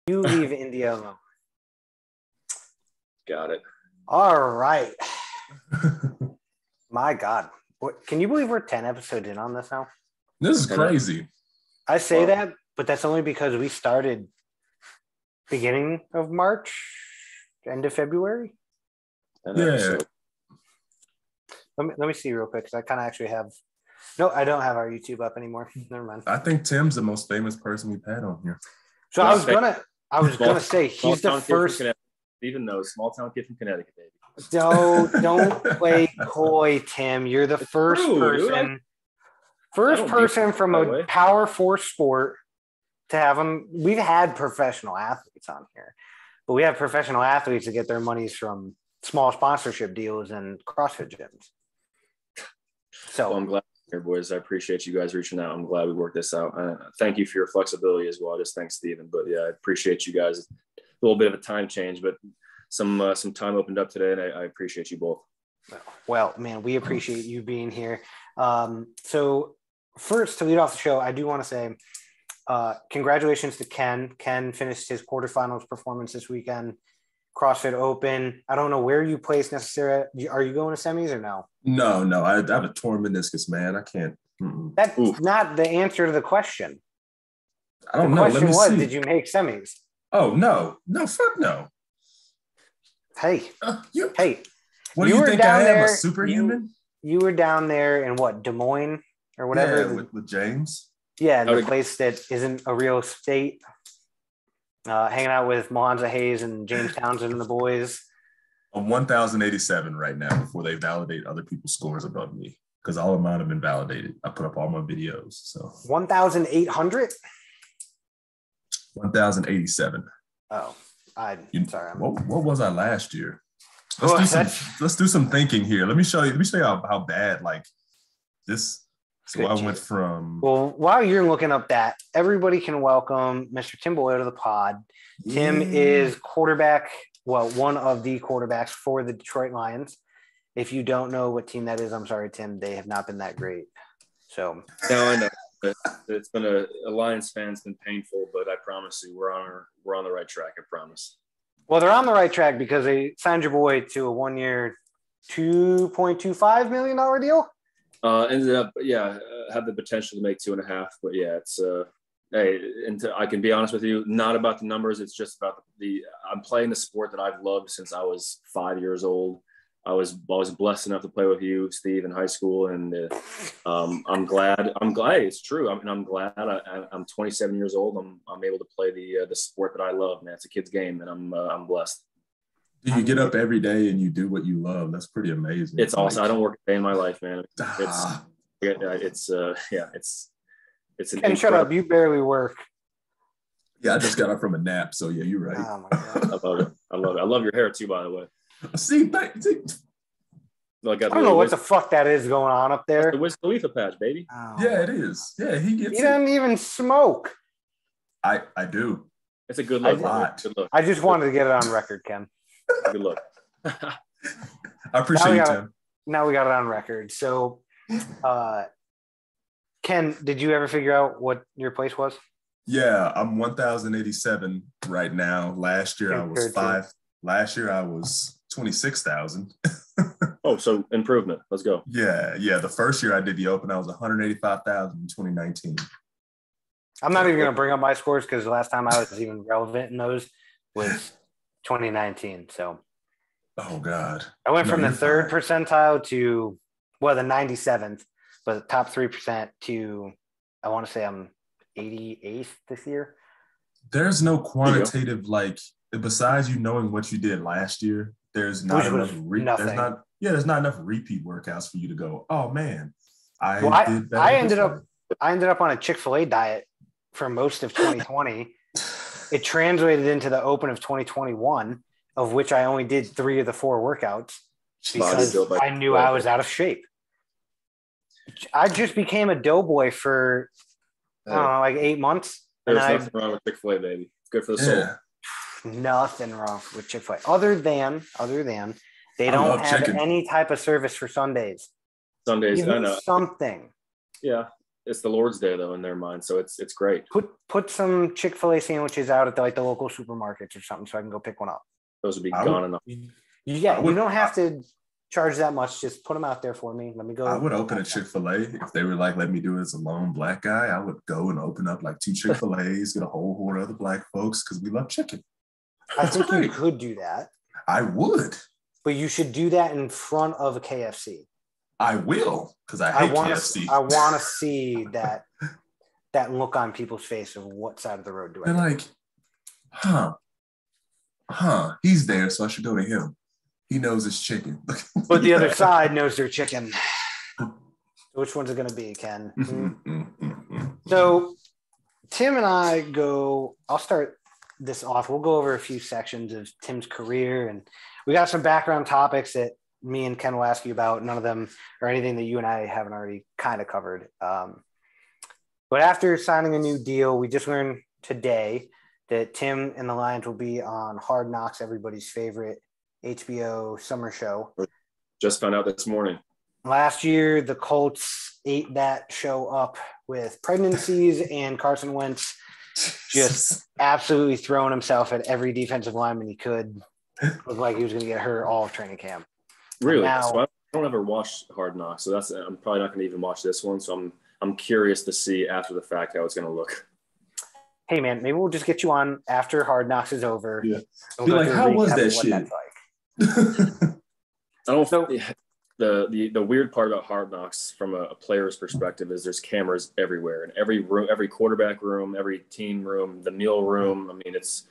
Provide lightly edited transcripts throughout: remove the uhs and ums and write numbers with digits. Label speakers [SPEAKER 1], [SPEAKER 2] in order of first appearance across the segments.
[SPEAKER 1] You leave India alone.
[SPEAKER 2] Got it.
[SPEAKER 1] All right. My God. Can you believe we're 10 episodes in on this now?
[SPEAKER 3] This is crazy.
[SPEAKER 1] I say that, but that's only because we started beginning of March, end of February.
[SPEAKER 3] Yeah.
[SPEAKER 1] Let me see real quick because I kind of actually have. No, I don't have our YouTube up anymore. Never mind.
[SPEAKER 3] I think Tim's the most famous person we've had on here.
[SPEAKER 1] So I was gonna say he's the first.
[SPEAKER 2] Even though small town kid from Connecticut, baby.
[SPEAKER 1] Don't play coy, Tim. You're the first person from a Power 4 sport to have them. We've had professional athletes on here, but we have professional athletes that get their monies from small sponsorship deals and CrossFit gyms. So
[SPEAKER 2] I'm glad you're here, boys. I appreciate you guys reaching out. I'm glad we worked this out. Thank you for your flexibility as well. Just thanks, Steven. But yeah, I appreciate you guys. A little bit of a time change, but some time opened up today, and I appreciate you both.
[SPEAKER 1] Well, man, we appreciate you being here. So first, to lead off the show, I do want to say congratulations to Ken. Ken finished his quarterfinals performance this weekend. CrossFit Open. I don't know where you placed necessarily. Are you going to semis or no?
[SPEAKER 3] No. I have a torn meniscus, man. I can't.
[SPEAKER 1] That's not the answer to the question.
[SPEAKER 3] I don't know.
[SPEAKER 1] The question was, did you make semis?
[SPEAKER 3] Oh, no. No, fuck no.
[SPEAKER 1] Hey.
[SPEAKER 3] Hey. What do you think I am, a superhuman?
[SPEAKER 1] You were down there in what, Des Moines or whatever?
[SPEAKER 3] Yeah, with James.
[SPEAKER 1] Yeah, the place that isn't a real state. Hanging out with Mohanza Hayes and James Townsend and the boys.
[SPEAKER 3] I'm 1,087 right now before they validate other people's scores above me because all of mine have been validated. I put up all my videos. So
[SPEAKER 1] 1,800?
[SPEAKER 3] 1,087.
[SPEAKER 1] Oh, sorry.
[SPEAKER 3] What was I last year? Let's do some thinking here. Let me show you how bad like this. So I went from.
[SPEAKER 1] Well, while you're looking up that, everybody can welcome Mr. Tim Boyle to the pod. Yeah. Tim is quarterback. Well, one of the quarterbacks for the Detroit Lions. If you don't know what team that is, I'm sorry, Tim. They have not been that great. So.
[SPEAKER 2] No, I know. It's been a Lions fan. It's been painful, but I promise you, we're on the right track. I promise.
[SPEAKER 1] Well, they're on the right track because they signed your boy to a 1-year, $2.25 million deal.
[SPEAKER 2] Ended up, had the potential to make 2.5, but yeah, it's I can be honest with you, not about the numbers. It's just about I'm playing the sport that I've loved since I was 5 years old. I was blessed enough to play with you, Steve, in high school, and I'm glad. It's true. I'm glad. I'm 27 years old. I'm able to play the sport that I love, man. It's a kid's game, and I'm blessed.
[SPEAKER 3] You get up every day and you do what you love. That's pretty amazing.
[SPEAKER 2] It's awesome. I don't work a day in my life, man. It's
[SPEAKER 1] And shut up. You barely work.
[SPEAKER 3] Yeah, I just got up from a nap. So yeah, you're right.
[SPEAKER 1] Oh my God.
[SPEAKER 2] I love it. I love your hair too, by the way.
[SPEAKER 3] See.
[SPEAKER 1] I don't know what the fuck that is going on up there.
[SPEAKER 2] The Wiz Khalifa patch, baby.
[SPEAKER 1] Oh.
[SPEAKER 3] Yeah, it is. Yeah, he
[SPEAKER 1] doesn't even smoke.
[SPEAKER 3] I do.
[SPEAKER 2] It's a good look.
[SPEAKER 3] Good
[SPEAKER 2] look.
[SPEAKER 1] I just wanted to get it on record, Ken.
[SPEAKER 2] Good luck.
[SPEAKER 3] I appreciate you, Tim.
[SPEAKER 1] Now we got it on record. So, Ken, did you ever figure out what your place was?
[SPEAKER 3] Yeah, I'm 1,087 right now. Last year I was 26,000.
[SPEAKER 2] Oh, so improvement. Let's go.
[SPEAKER 3] Yeah. The first year I did the Open, I was 185,000 in 2019.
[SPEAKER 1] I'm not even going to bring up my scores because the last time I was even relevant in those was 2019. So,
[SPEAKER 3] oh God,
[SPEAKER 1] I went from the third percentile to the 97th, but the top 3% to I want to say I'm 88th this year.
[SPEAKER 3] There's no quantitative besides you knowing what you did last year. There's not enough. There's not enough repeat workouts for you to go. Oh man, I ended up on a Chick-fil-A diet for most of 2020. It translated into the Open of 2021, of which I only did 3 of the 4 workouts because I knew I was out of shape. I just became a doughboy for, I don't know, like 8 months.
[SPEAKER 2] There's nothing wrong with Chick-fil-A, baby. It's good for the soul.
[SPEAKER 1] Nothing wrong with Chick-fil-A. Other than they don't have any type of service for Sundays.
[SPEAKER 2] I know.
[SPEAKER 1] Something.
[SPEAKER 2] Yeah. it's the Lord's Day though in their mind, so it's great.
[SPEAKER 1] Put some Chick-fil-A sandwiches out at the local supermarkets or something, so I can go pick one up.
[SPEAKER 2] Those would be gone enough.
[SPEAKER 1] Yeah, you don't have to charge that much. Just put them out there for me. Let me go.
[SPEAKER 3] I would open a Chick-fil-A if they were like, let me do it as a lone black guy. I would go and open up like 2 Chick-fil-A's, get a whole horde of other black folks because we love chicken.
[SPEAKER 1] I think you could do that.
[SPEAKER 3] I would.
[SPEAKER 1] But you should do that in front of a KFC.
[SPEAKER 3] I will, because I hate KFC.
[SPEAKER 1] I want to see that look on people's face of what side of the road do I
[SPEAKER 3] They're like, he's there, so I should go to him. He knows it's chicken.
[SPEAKER 1] But the other side knows their chicken. Which one's it going to be, Ken? So Tim and I I'll start this off. We'll go over a few sections of Tim's career, and we got some background topics that me and Ken will ask you about. None of them are anything that you and I haven't already kind of covered. But after signing a new deal, we just learned today that Tim and the Lions will be on Hard Knocks, everybody's favorite HBO summer show.
[SPEAKER 2] Just found out this morning.
[SPEAKER 1] Last year, the Colts ate that show up with pregnancies and Carson Wentz just absolutely throwing himself at every defensive lineman he could. Looked like he was going to get hurt all of training camp.
[SPEAKER 2] Really? So I don't ever watch Hard Knocks, so I'm probably not going to even watch this one. So I'm curious to see after the fact how it's going to look.
[SPEAKER 1] Hey man, maybe we'll just get you on after Hard Knocks is over.
[SPEAKER 3] Yeah. Be like, how was that shit?
[SPEAKER 2] I don't know. The weird part about Hard Knocks from a player's perspective is there's cameras everywhere in every room, every quarterback room, every team room, the meal room. I mean, it's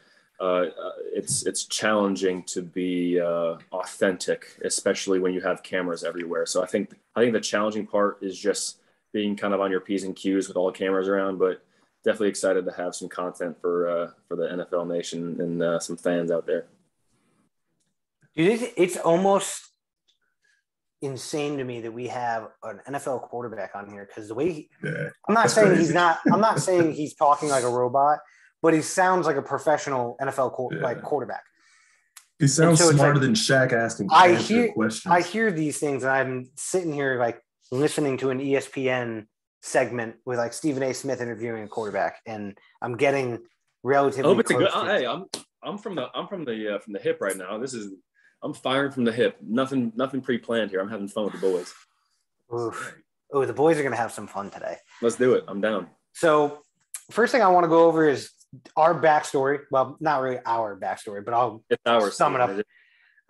[SPEAKER 2] challenging to be authentic, especially when you have cameras everywhere. So I think the challenging part is just being kind of on your P's and Q's with all the cameras around, but definitely excited to have some content for the NFL Nation and some fans out there.
[SPEAKER 1] Dude, it's almost insane to me that we have an NFL quarterback on here because the way I'm not saying he's talking like a robot, but he sounds like a professional NFL quarterback.
[SPEAKER 3] He sounds smarter than Shaq asking questions.
[SPEAKER 1] I hear these things and I'm sitting here like listening to an ESPN segment with like Stephen A. Smith interviewing a quarterback, and I'm getting relatively.
[SPEAKER 2] Oh, it's a good. Hey, I'm from the hip right now. I'm firing from the hip. Nothing pre-planned here. I'm having fun with the boys.
[SPEAKER 1] Oof. Oh, the boys are gonna have some fun today.
[SPEAKER 2] Let's do it. I'm down.
[SPEAKER 1] So, first thing I want to go over is our backstory. Well, not really our backstory, but I'll sum it up.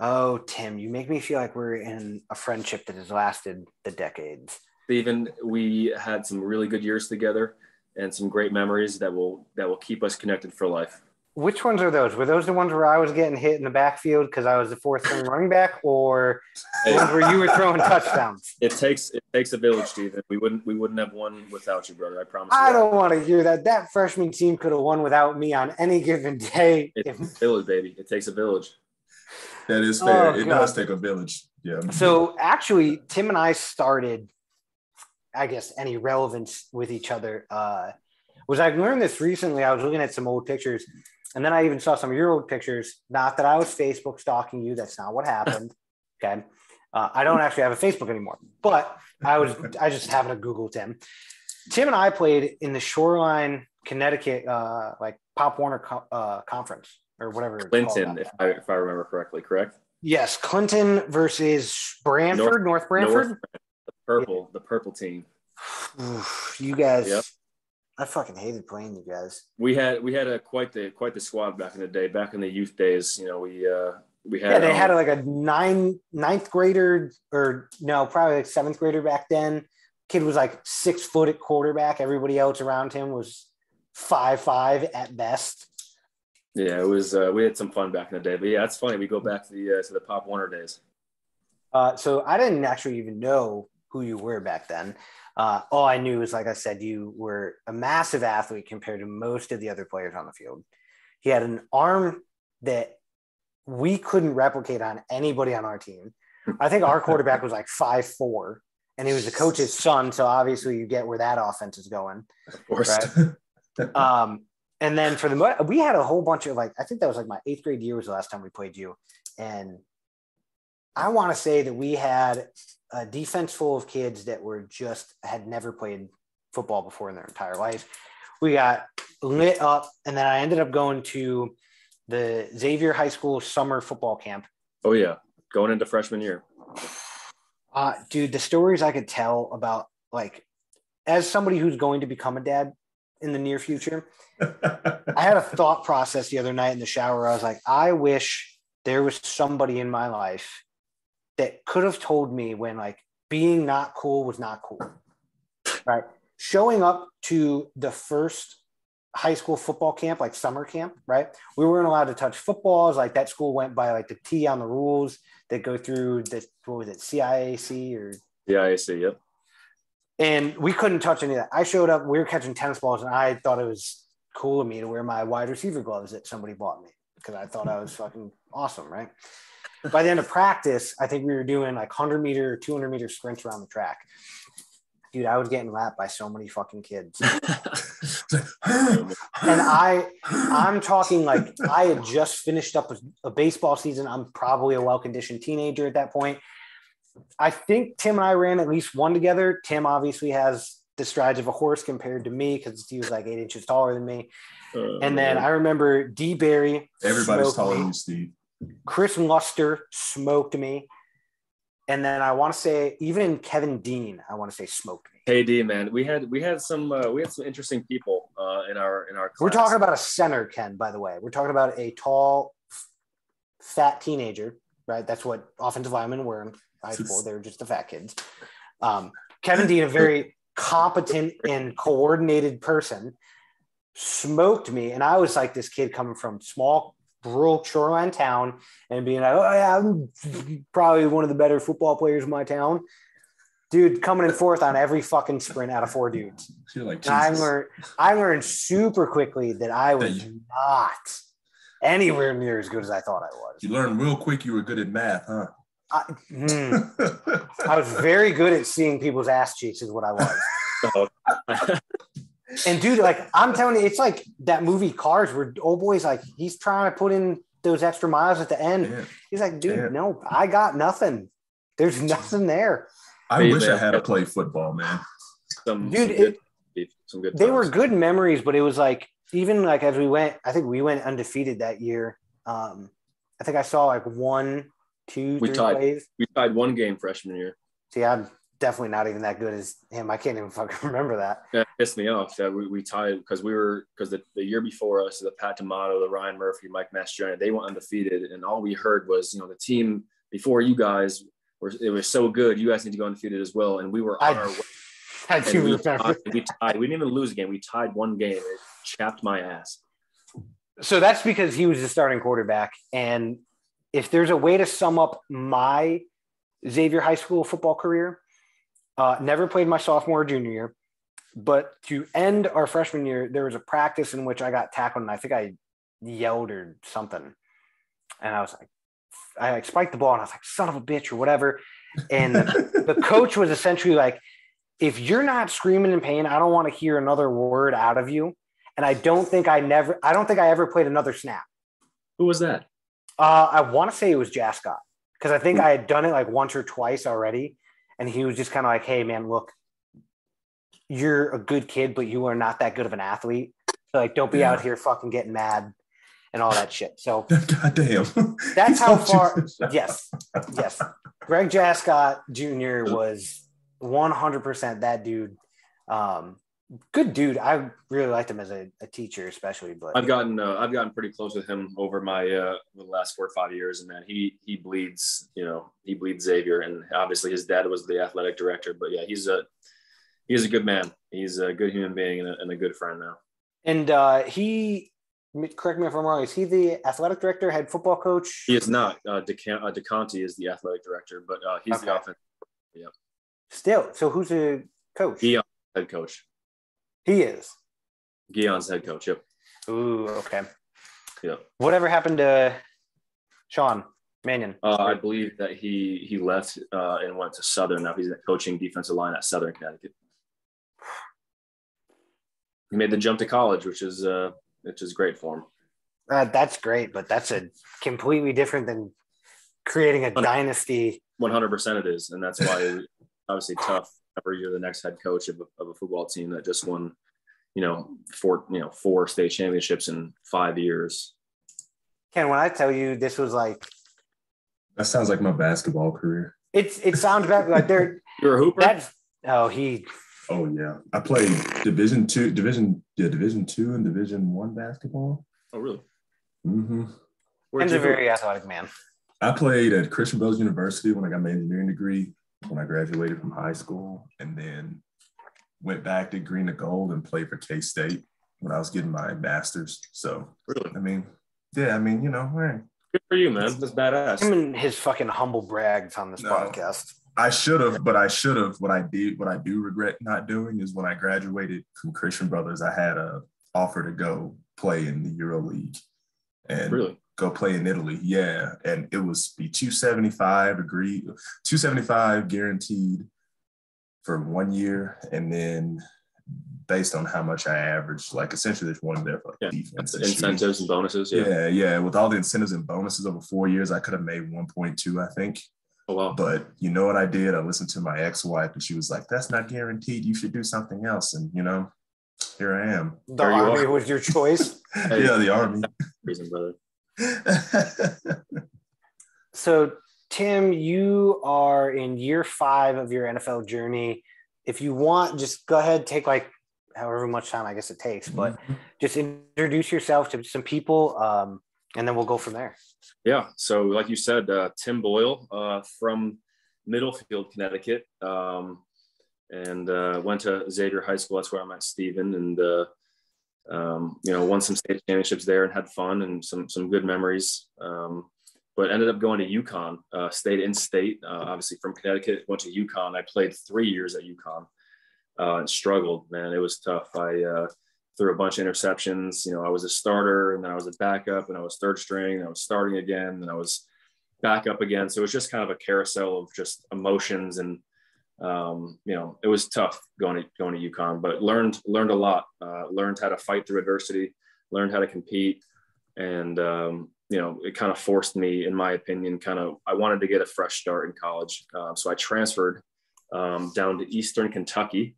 [SPEAKER 1] Oh, Tim, you make me feel like we're in a friendship that has lasted the decades.
[SPEAKER 2] Steven, we had some really good years together and some great memories that will keep us connected for life.
[SPEAKER 1] Which ones are those? Were those the ones where I was getting hit in the backfield because I was the fourth string running back, or the ones where you were throwing touchdowns?
[SPEAKER 2] It takes a village, Steven. We wouldn't have won without you, brother. I promise.
[SPEAKER 1] I don't want to hear that. That freshman team could have won without me on any given day.
[SPEAKER 2] It's a village, baby. It takes a village.
[SPEAKER 3] That is fair. It does take a village. Yeah.
[SPEAKER 1] So actually, Tim and I started, I guess, any relevance with each other was I learned this recently. I was looking at some old pictures, and then I even saw some of your old pictures. Not that I was Facebook stalking you. That's not what happened. Okay. I don't actually have a Facebook anymore, but I just happened to Google Tim. Tim and I played in the Shoreline, Connecticut, like Pop Warner conference or whatever.
[SPEAKER 2] Clinton, if I remember correctly, correct?
[SPEAKER 1] Yes. Clinton versus Branford, North Branford.
[SPEAKER 2] The purple team.
[SPEAKER 1] You guys,
[SPEAKER 2] yep.
[SPEAKER 1] I fucking hated playing you guys.
[SPEAKER 2] We had quite the squad back in the day. Back in the youth days, you know, we had.
[SPEAKER 1] Yeah, they had like a ninth grader, or no, probably like seventh grader back then. Kid was like 6 foot at quarterback. Everybody else around him was 5'5" at best.
[SPEAKER 2] Yeah, it was. We had some fun back in the day, but yeah, it's funny. We go back to the Pop Warner days.
[SPEAKER 1] So I didn't actually even know who you were back then. All I knew is, like I said, you were a massive athlete compared to most of the other players on the field. He had an arm that we couldn't replicate on anybody on our team. I think our quarterback was like 5'4", and he was the coach's son. So obviously you get where that offense is going.
[SPEAKER 2] Of course.
[SPEAKER 1] Right? And then we had a whole bunch of, like, I think that was like my 8th grade year was the last time we played you. And I want to say that we had a defense full of kids that had never played football before in their entire life. We got lit up, and then I ended up going to the Xavier High School summer football camp.
[SPEAKER 2] Oh, yeah. Going into freshman year.
[SPEAKER 1] Dude, the stories I could tell about, like, as somebody who's going to become a dad in the near future, I had a thought process the other night in the shower. I was like, I wish there was somebody in my life that could have told me when, like, being not cool was not cool, right? Showing up to the first high school football camp, like summer camp, right? We weren't allowed to touch footballs. Like, that school went by like the T on the rules that go through the, what was it, CIAC or?
[SPEAKER 2] CIAC, yep.
[SPEAKER 1] And we couldn't touch any of that. I showed up, we were catching tennis balls, and I thought it was cool of me to wear my wide receiver gloves that somebody bought me because I thought I was fucking awesome, right? By the end of practice, I think we were doing like 100-meter, 200-meter sprints around the track. Dude, I was getting lapped by so many fucking kids. And I'm talking like I had just finished up a baseball season. I'm probably a well-conditioned teenager at that point. I think Tim and I ran at least one together. Tim obviously has the strides of a horse compared to me because he was like 8 inches taller than me. And then I remember D. Barry.
[SPEAKER 3] Everybody's taller than you, Steve.
[SPEAKER 1] Chris Luster smoked me. And then I want to say even Kevin Dean, I want to say smoked me.
[SPEAKER 2] Hey D, man, we had some interesting people in our class.
[SPEAKER 1] We're talking about a center, Ken, by the way. We're talking about a tall, fat teenager, right? That's what offensive linemen were in high school. They were just the fat kids. Kevin Dean, a very competent and coordinated person, smoked me. And I was like this kid coming from small rural shoreline town and being like, oh yeah, I'm probably one of the better football players in my town. Dude, coming in fourth on every fucking sprint out of 4 dudes.
[SPEAKER 3] You're like,
[SPEAKER 1] I learned super quickly that I was not anywhere near as good as I thought I was.
[SPEAKER 3] You learned real quick you were good at math, huh?
[SPEAKER 1] I was very good at seeing people's ass cheeks is what I was. And dude, like, I'm telling you, it's like that movie Cars where old boy's like, he's trying to put in those extra miles at the end. Damn. He's like, dude, no, I got nothing. There's nothing there.
[SPEAKER 3] I wish I had to play football, man.
[SPEAKER 2] Some good
[SPEAKER 1] they were good memories, but it was like, even like as we went, I think we went undefeated that year. I think I saw like 1, 2, 3 plays.
[SPEAKER 2] We tied 1 game freshman year.
[SPEAKER 1] See, I'm definitely not even that good as him. I can't even fucking remember that.
[SPEAKER 2] That pissed me off that we tied because the year before us, the Pat D'Amato, the Ryan Murphy, Mike Mastriani, they went undefeated, and all we heard was, the team before you guys it was so good. You guys need to go undefeated as well, and we were on our way.
[SPEAKER 1] I do remember.
[SPEAKER 2] We tied. We didn't even lose a game. We tied 1 game. It chapped my ass.
[SPEAKER 1] So that's because he was the starting quarterback, and if there's a way to sum up my Xavier High School football career. Never played my sophomore or junior year, but to end our freshman year, there was a practice in which I got tackled and I think I yelled or something. And I was like, I spiked the ball and I was like, son of a bitch or whatever. And the coach was essentially like, if you're not screaming in pain, I don't want to hear another word out of you. And I don't think I ever played another snap.
[SPEAKER 2] Who was that?
[SPEAKER 1] I want to say it was Jascott because I think I had done it like once or twice already. And he was just kind of like, hey, man, look, you're a good kid, but you are not that good of an athlete. So, like, don't be out here fucking getting mad and all that shit. So,
[SPEAKER 3] goddamn.
[SPEAKER 1] That's how far. Yes. Greg Jascott Jr. was 100% that dude. Good dude. I really liked him as a teacher, especially. But
[SPEAKER 2] I've gotten pretty close with him over my the last 4 or 5 years, and man, he bleeds. He bleeds Xavier, and obviously his dad was the athletic director. But yeah, he's a good man. He's a good human being and a good friend now. And
[SPEAKER 1] he, correct me if I'm wrong, is he the athletic director, head football coach?
[SPEAKER 2] He is not. DeConti is the athletic director, but he's the offensive. Yeah.
[SPEAKER 1] Still, so who's the coach?
[SPEAKER 2] Guion's head coach.
[SPEAKER 1] He is.
[SPEAKER 2] Guion's head coach. Yep.
[SPEAKER 1] Ooh, okay.
[SPEAKER 2] Yeah.
[SPEAKER 1] Whatever happened to Sean Mannion?
[SPEAKER 2] I believe that he left and went to Southern. Now he's coaching defensive line at Southern Connecticut. He made the jump to college, which is great for him.
[SPEAKER 1] That's great, but that's a completely different than creating a dynasty.
[SPEAKER 2] 100% it is, and that's why it's obviously tough you're the next head coach of a football team that just won, 4 state championships in 5 years.
[SPEAKER 1] Ken, when I tell you this was like,
[SPEAKER 3] that sounds like my basketball career.
[SPEAKER 1] It sounds bad. Like they're
[SPEAKER 2] you're a hooper.
[SPEAKER 3] Oh yeah, I played Division 2 and Division 1 basketball.
[SPEAKER 2] Oh really?
[SPEAKER 3] Mm-hmm.
[SPEAKER 1] Ken's a very athletic man.
[SPEAKER 3] I played at Christian Brothers University when I got my engineering degree when I graduated from high school, and then went back to Green to Gold and played for K-State when I was getting my master's. So,
[SPEAKER 2] really?
[SPEAKER 3] Hey.
[SPEAKER 2] Good for you, man. That's badass.
[SPEAKER 1] Him and his fucking humble brags on this podcast.
[SPEAKER 3] I should have. What I do regret not doing is when I graduated from Christian Brothers, I had a offer to go play in the Euro League and
[SPEAKER 2] really
[SPEAKER 3] go play in Italy. Yeah. And it was be 275 guaranteed for 1 year. And then based on how much I averaged, like essentially there's one there for defense.
[SPEAKER 2] Incentives and bonuses.
[SPEAKER 3] Yeah. With all the incentives and bonuses over 4 years, I could have made 1.2, I think.
[SPEAKER 2] Oh, wow.
[SPEAKER 3] But you know what I did? I listened to my ex-wife and she was like, that's not guaranteed. You should do something else. And, here I am.
[SPEAKER 1] The Army was your choice?
[SPEAKER 3] Yeah, the Army.
[SPEAKER 2] Reason, brother.
[SPEAKER 1] So, Tim, you are in year 5 of your NFL journey. If you want, just go ahead, take like however much time I guess it takes, but just introduce yourself to some people, and then we'll go from there.
[SPEAKER 2] Yeah. So like you said, Tim Boyle from Middlefield, Connecticut, and went to Xavier High School. That's where I met Steven, and won some state championships there and had fun and some good memories. But ended up going to UConn, stayed in state, obviously from Connecticut, went to UConn. I played 3 years at UConn and struggled, man. It was tough. I threw a bunch of interceptions. I was a starter, and then I was a backup, and I was third string, and I was starting again, and I was back up again. So it was just kind of a carousel of just emotions, and it was tough going to UConn, but learned a lot. Learned how to fight through adversity, learned how to compete, and it kind of forced me, in my opinion, I wanted to get a fresh start in college. So I transferred down to Eastern Kentucky.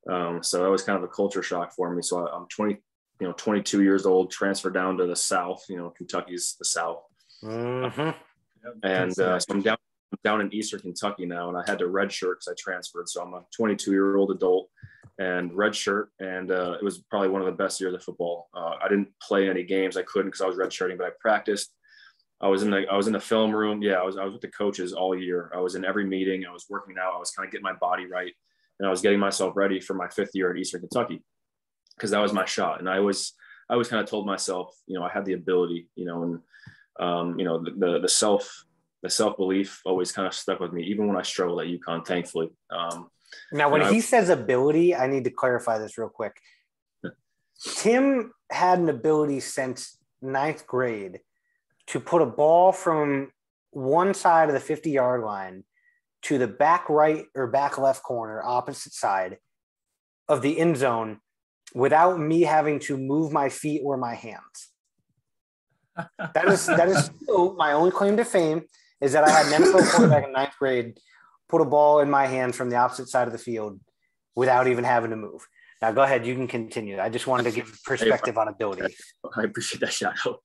[SPEAKER 2] So that was kind of a culture shock for me. So I'm 22 years old, transferred down to the South. Kentucky's the South.
[SPEAKER 1] Mm-hmm.
[SPEAKER 2] And so I'm down in Eastern Kentucky now, and I had to redshirt because I transferred. So I'm a 22-year-old adult and redshirt, and it was probably one of the best years of football. I didn't play any games. I couldn't because I was redshirting, but I practiced. I was in the film room. Yeah, I was with the coaches all year. I was in every meeting. I was working out. I was kind of getting my body right, and I was getting myself ready for my 5th year at Eastern Kentucky because that was my shot. And I was kind of told myself, I had the ability, and the self-belief always kind of stuck with me, even when I struggled at UConn, thankfully.
[SPEAKER 1] Now, when he says ability, I need to clarify this real quick. Tim had an ability since 9th grade to put a ball from one side of the 50-yard line to the back right or back left corner, opposite side of the end zone, without me having to move my feet or my hands. That is still my only claim to fame, is that I had an NFL quarterback in 9th grade put a ball in my hand from the opposite side of the field without even having to move. Now, go ahead. You can continue. I just wanted to give perspective on ability.
[SPEAKER 2] I appreciate that shout out.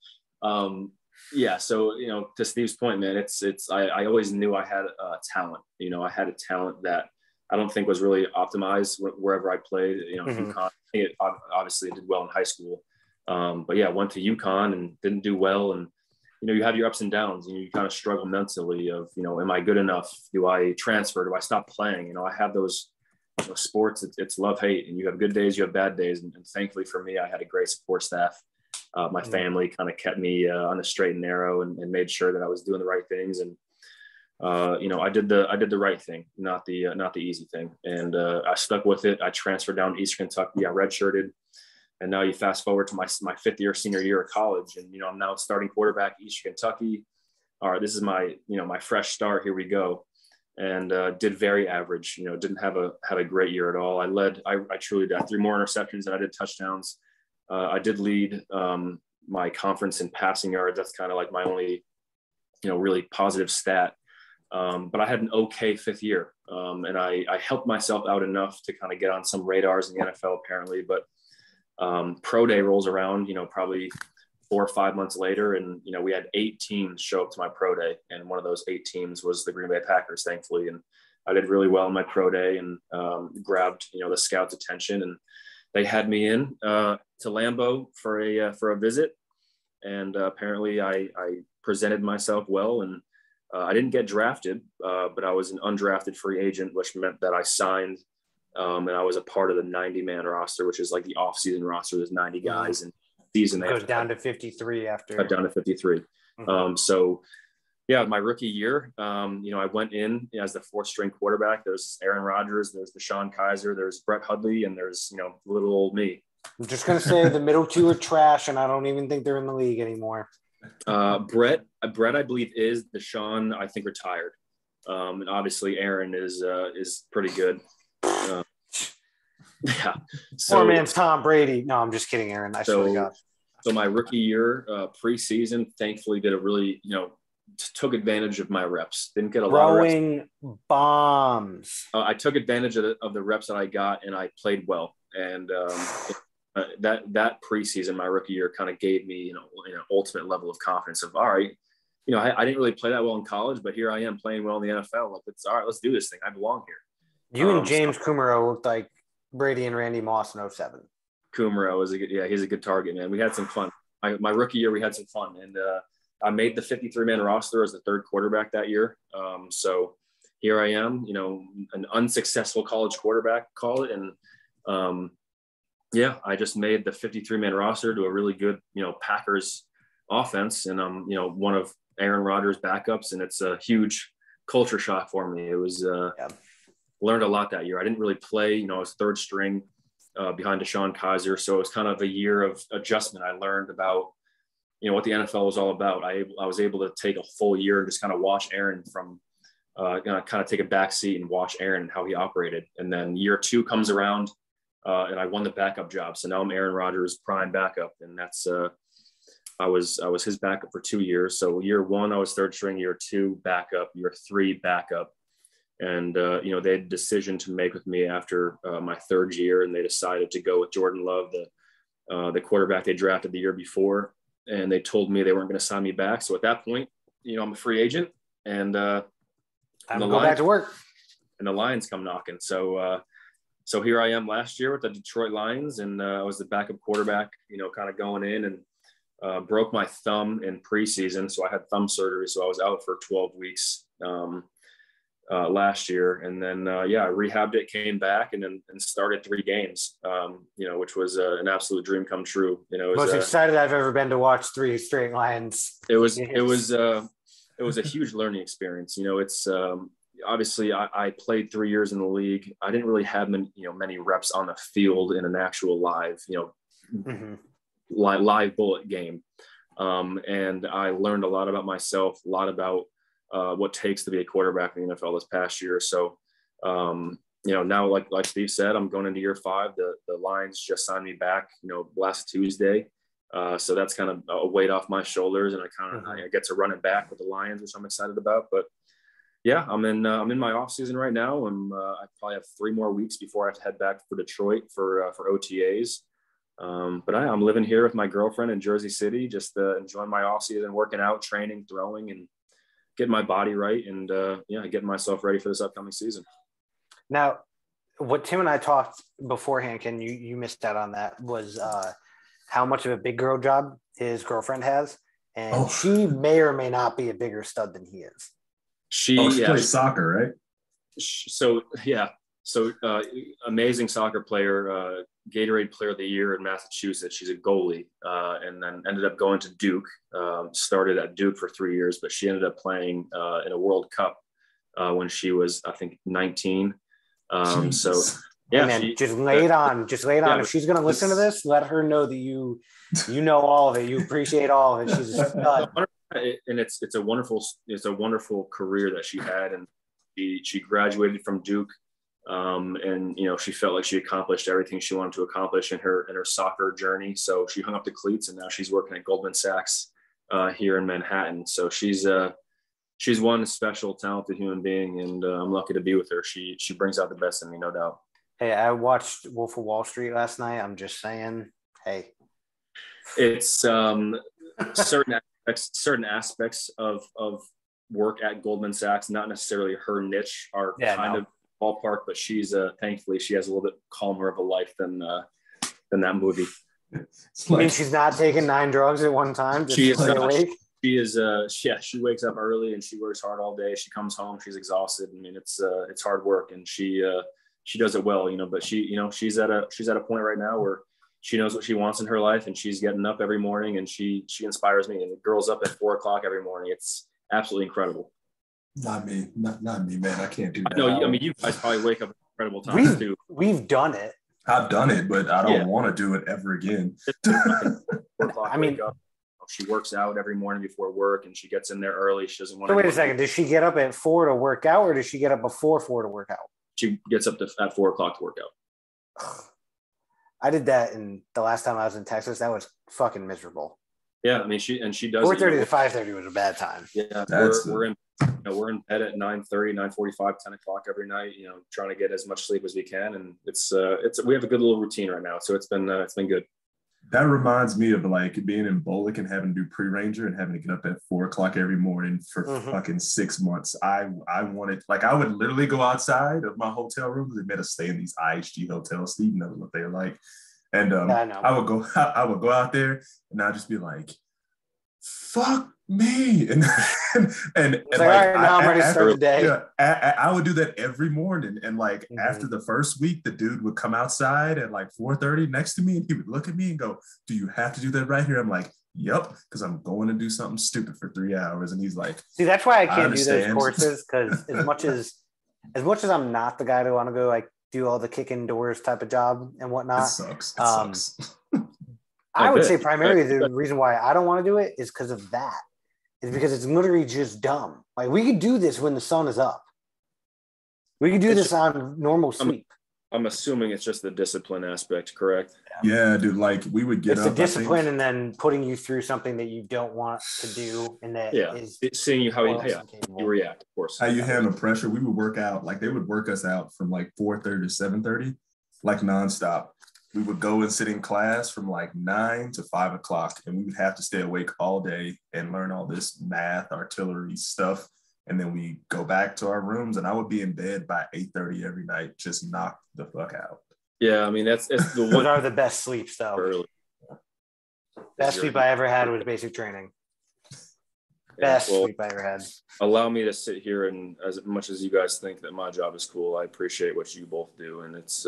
[SPEAKER 2] Yeah. So, to Steve's point, man, I always knew I had a talent. I had a talent that I don't think was really optimized wherever I played. UConn, obviously did well in high school. But yeah, went to UConn and didn't do well. And, you have your ups and downs, and you kind of struggle mentally of, am I good enough? Do I transfer? Do I stop playing? I have those sports. It's love, hate, and you have good days, you have bad days. And thankfully for me, I had a great support staff. My family kind of kept me on the straight and narrow and made sure that I was doing the right things. And, I did the right thing, not the easy thing. And I stuck with it. I transferred down to Eastern Kentucky. I redshirted. And now you fast forward to my 5th year, senior year of college. And, I'm now starting quarterback at Eastern Kentucky. All right, this is my fresh start. Here we go. And did very average, didn't have a great year at all. I truly did. I threw more interceptions than I did touchdowns. I did lead my conference in passing yards. That's kind of like my only, really positive stat. But I had an okay 5th year. And I helped myself out enough to kind of get on some radars in the NFL apparently, but pro day rolls around, probably 4 or 5 months later. And, we had 8 teams show up to my pro day. And one of those 8 teams was the Green Bay Packers, thankfully. And I did really well in my pro day and grabbed, the scouts' attention. And they had me in to Lambeau for a visit. And apparently I presented myself well. And I didn't get drafted, but I was an undrafted free agent, which meant that I signed and I was a part of the 90-man roster, which is like the off-season roster. There's 90 guys, and season
[SPEAKER 1] it goes down to 53 after.
[SPEAKER 2] Cut down to 53. Mm-hmm. So, yeah, my rookie year, I went in as the 4th-string quarterback. There's Aaron Rodgers, there's Deshaun Kaiser, there's Brett Hundley, and there's little old me.
[SPEAKER 1] I'm just gonna say the middle 2 are trash, and I don't even think they're in the league anymore.
[SPEAKER 2] Brett, I believe is. Deshaun, I think, retired. And obviously Aaron is pretty good. Yeah. So,
[SPEAKER 1] poor man's Tom Brady. No, I'm just kidding, Aaron. I swear to God.
[SPEAKER 2] So my rookie year, preseason, thankfully did a really, took advantage of my reps. Didn't get a lot of reps.
[SPEAKER 1] Throwing bombs.
[SPEAKER 2] I took advantage of the reps that I got, and I played well. And that preseason, my rookie year, kind of gave me, an ultimate level of confidence of, all right, I didn't really play that well in college, but here I am playing well in the NFL. Like, it's all right, let's do this thing. I belong here.
[SPEAKER 1] You and James Kumaro looked like Brady and Randy Moss in 07.
[SPEAKER 2] Kumaro is he's a good target, man. We had some fun. My rookie year, we had some fun, and I made the 53-man roster as the 3rd quarterback that year. So here I am, an unsuccessful college quarterback, call it, and I just made the 53-man roster to a really good, Packers offense, and I'm, one of Aaron Rodgers' backups, and it's a huge culture shock for me. It was learned a lot that year. I didn't really play, I was 3rd string behind Deshaun Kaiser, so it was kind of a year of adjustment. I learned about, what the NFL was all about. I was able to take a full year and just kind of watch Aaron from, kind of take a back seat and watch Aaron and how he operated. And then year 2 comes around, and I won the backup job. So now I'm Aaron Rodgers' prime backup, and that's I was his backup for 2 years. So year 1 I was 3rd string, year 2 backup, year 3 backup. And, they had a decision to make with me after my 3rd year, and they decided to go with Jordan Love, the quarterback they drafted the year before. And they told me they weren't going to sign me back. So at that point, I'm a free agent, and
[SPEAKER 1] I'm going to go back to work.
[SPEAKER 2] And the Lions come knocking. So here I am last year with the Detroit Lions, and I was the backup quarterback, kind of going in, and broke my thumb in preseason. So I had thumb surgery. So I was out for 12 weeks. Last year, and then I rehabbed it, came back, and started 3 games, which was an absolute dream come true.
[SPEAKER 1] Most excited I've ever been to watch 3 straight Lions.
[SPEAKER 2] It was a huge learning experience. It's obviously I played 3 years in the league. I didn't really have many reps on the field in an actual live live bullet game, and I learned a lot about myself, a lot about what it takes to be a quarterback in the NFL this past year. So, now like Steve said, I'm going into year 5. The Lions just signed me back, last Tuesday. So that's kind of a weight off my shoulders, and I get to run it back with the Lions, which I'm excited about. But yeah, I'm in my off season right now. I probably have 3 more weeks before I have to head back for Detroit for OTAs. But I'm living here with my girlfriend in Jersey City, just enjoying my off season, working out, training, throwing, and getting my body right, and getting myself ready for this upcoming season.
[SPEAKER 1] Now, what Tim and I talked beforehand, Ken, you missed out on that, was how much of a big girl job his girlfriend has, and she may or may not be a bigger stud than he is.
[SPEAKER 3] She plays soccer, right?
[SPEAKER 2] So amazing soccer player, Gatorade Player of the Year in Massachusetts. She's a goalie, and then ended up going to Duke. Started at Duke for 3 years, but she ended up playing in a World Cup when she was, I think, 19. So yeah,
[SPEAKER 1] man, just lay it on. Just lay it on. If she's going to listen to this, let her know that you know all of it. You appreciate all of it. She's a stud.
[SPEAKER 2] And it's a wonderful career that she had, and she graduated from Duke. And she felt like she accomplished everything she wanted to accomplish in her soccer journey. So she hung up the cleats, and now she's working at Goldman Sachs here in Manhattan. So she's she's one special, talented human being, and I'm lucky to be with her. She brings out the best in me, no doubt.
[SPEAKER 1] Hey, I watched Wolf of Wall Street last night. I'm just saying, hey,
[SPEAKER 2] it's certain aspects of work at Goldman Sachs, not necessarily her niche, are kind of ballpark, but she's thankfully she has a little bit calmer of a life than that movie.
[SPEAKER 1] I mean, she's not taking 9 drugs at one time.
[SPEAKER 2] She is awake. She is she wakes up early and she works hard all day. She comes home, she's exhausted. I mean, it's hard work, and she does it well, but she's at a point right now where she knows what she wants in her life, and she's getting up every morning, and she inspires me. And the girl's up at 4:00 every morning. It's absolutely incredible.
[SPEAKER 3] Not me, man. I can't do that.
[SPEAKER 2] No, I mean, you guys probably wake up at incredible times too.
[SPEAKER 1] We've done it.
[SPEAKER 3] I've done it, but I don't want to do it ever again.
[SPEAKER 2] 4:00. I mean, she works out every morning before work, and she gets in there early. She doesn't want to.
[SPEAKER 1] So wait a second. Does she get up at 4 to work out, or does she get up before 4 to work out?
[SPEAKER 2] She gets up at 4:00 to work out.
[SPEAKER 1] I did that, and the last time I was in Texas, that was fucking miserable.
[SPEAKER 2] Yeah, I mean, she does.
[SPEAKER 1] 4:30 to 5:30 was a bad time.
[SPEAKER 2] Yeah, we're in bed at 9:30, 9:45, 10 o'clock every night. Trying to get as much sleep as we can, and it's we have a good little routine right now, so it's been good.
[SPEAKER 3] That reminds me of like being in Bolic and having to do pre-ranger and having to get up at 4:00 every morning for fucking 6 months. I wanted, like, I would literally go outside of my hotel room. They made us stay in these IHG hotels. Steve knows what they're like. And I would go out there and I'd just be like, fuck me. And like,
[SPEAKER 1] all right, now I'm ready to start the day.
[SPEAKER 3] Yeah, I would do that every morning. And like after the first week, the dude would come outside at like 4:30 next to me, and he would look at me and go, do you have to do that right here? I'm like, yep, because I'm going to do something stupid for 3 hours. And he's like,
[SPEAKER 1] see, that's why I can't do those courses, because as much as I'm not the guy to want to go like do all the kick indoors type of job and whatnot.
[SPEAKER 3] It sucks.
[SPEAKER 1] I would say primarily the reason why I don't want to do it is because of that. Is because it's literally just dumb. Like, we could do this when the sun is up. We could do this on normal sleep.
[SPEAKER 2] I'm assuming it's just the discipline aspect, correct?
[SPEAKER 3] Yeah, dude. Like, we would get
[SPEAKER 1] up. It's the discipline, and then putting you through something that you don't want to do, and that is
[SPEAKER 2] seeing you how you react, of course.
[SPEAKER 3] How you handle pressure. We would work out. Like, they would work us out from like 4:30 to 7:30, like nonstop. We would go and sit in class from like 9 to 5 o'clock, and we would have to stay awake all day and learn all this math, artillery stuff. And then we go back to our rooms, and I would be in bed by 8:30 every night, just knocked the fuck out.
[SPEAKER 2] Yeah, I mean, that's the
[SPEAKER 1] one are the best sleeps though. Early. Best sleep I ever had was basic training. Best sleep I ever had.
[SPEAKER 2] Allow me to sit here, and as much as you guys think that my job is cool, I appreciate what you both do, and it's.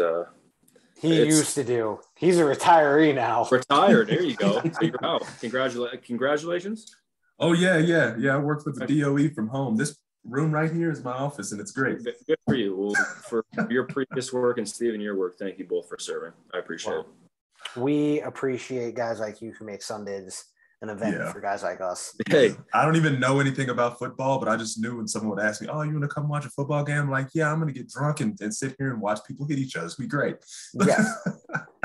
[SPEAKER 1] He used to do. He's a retiree now.
[SPEAKER 2] Retired. There you go. So you're out. Congratulations.
[SPEAKER 3] Oh, yeah. I work for the DOE from home. This room right here is my office, and it's great.
[SPEAKER 2] Good for you. Well, for your previous work and Steven, your work, thank you both for serving. I appreciate it.
[SPEAKER 1] We appreciate guys like you who make Sundays an event for guys like us.
[SPEAKER 2] Hey,
[SPEAKER 3] I don't even know anything about football, but I just knew when someone would ask me, oh, you want to come watch a football game? I'm like, yeah, I'm going to get drunk and sit here and watch people hit each other. It's be great.
[SPEAKER 1] Yeah.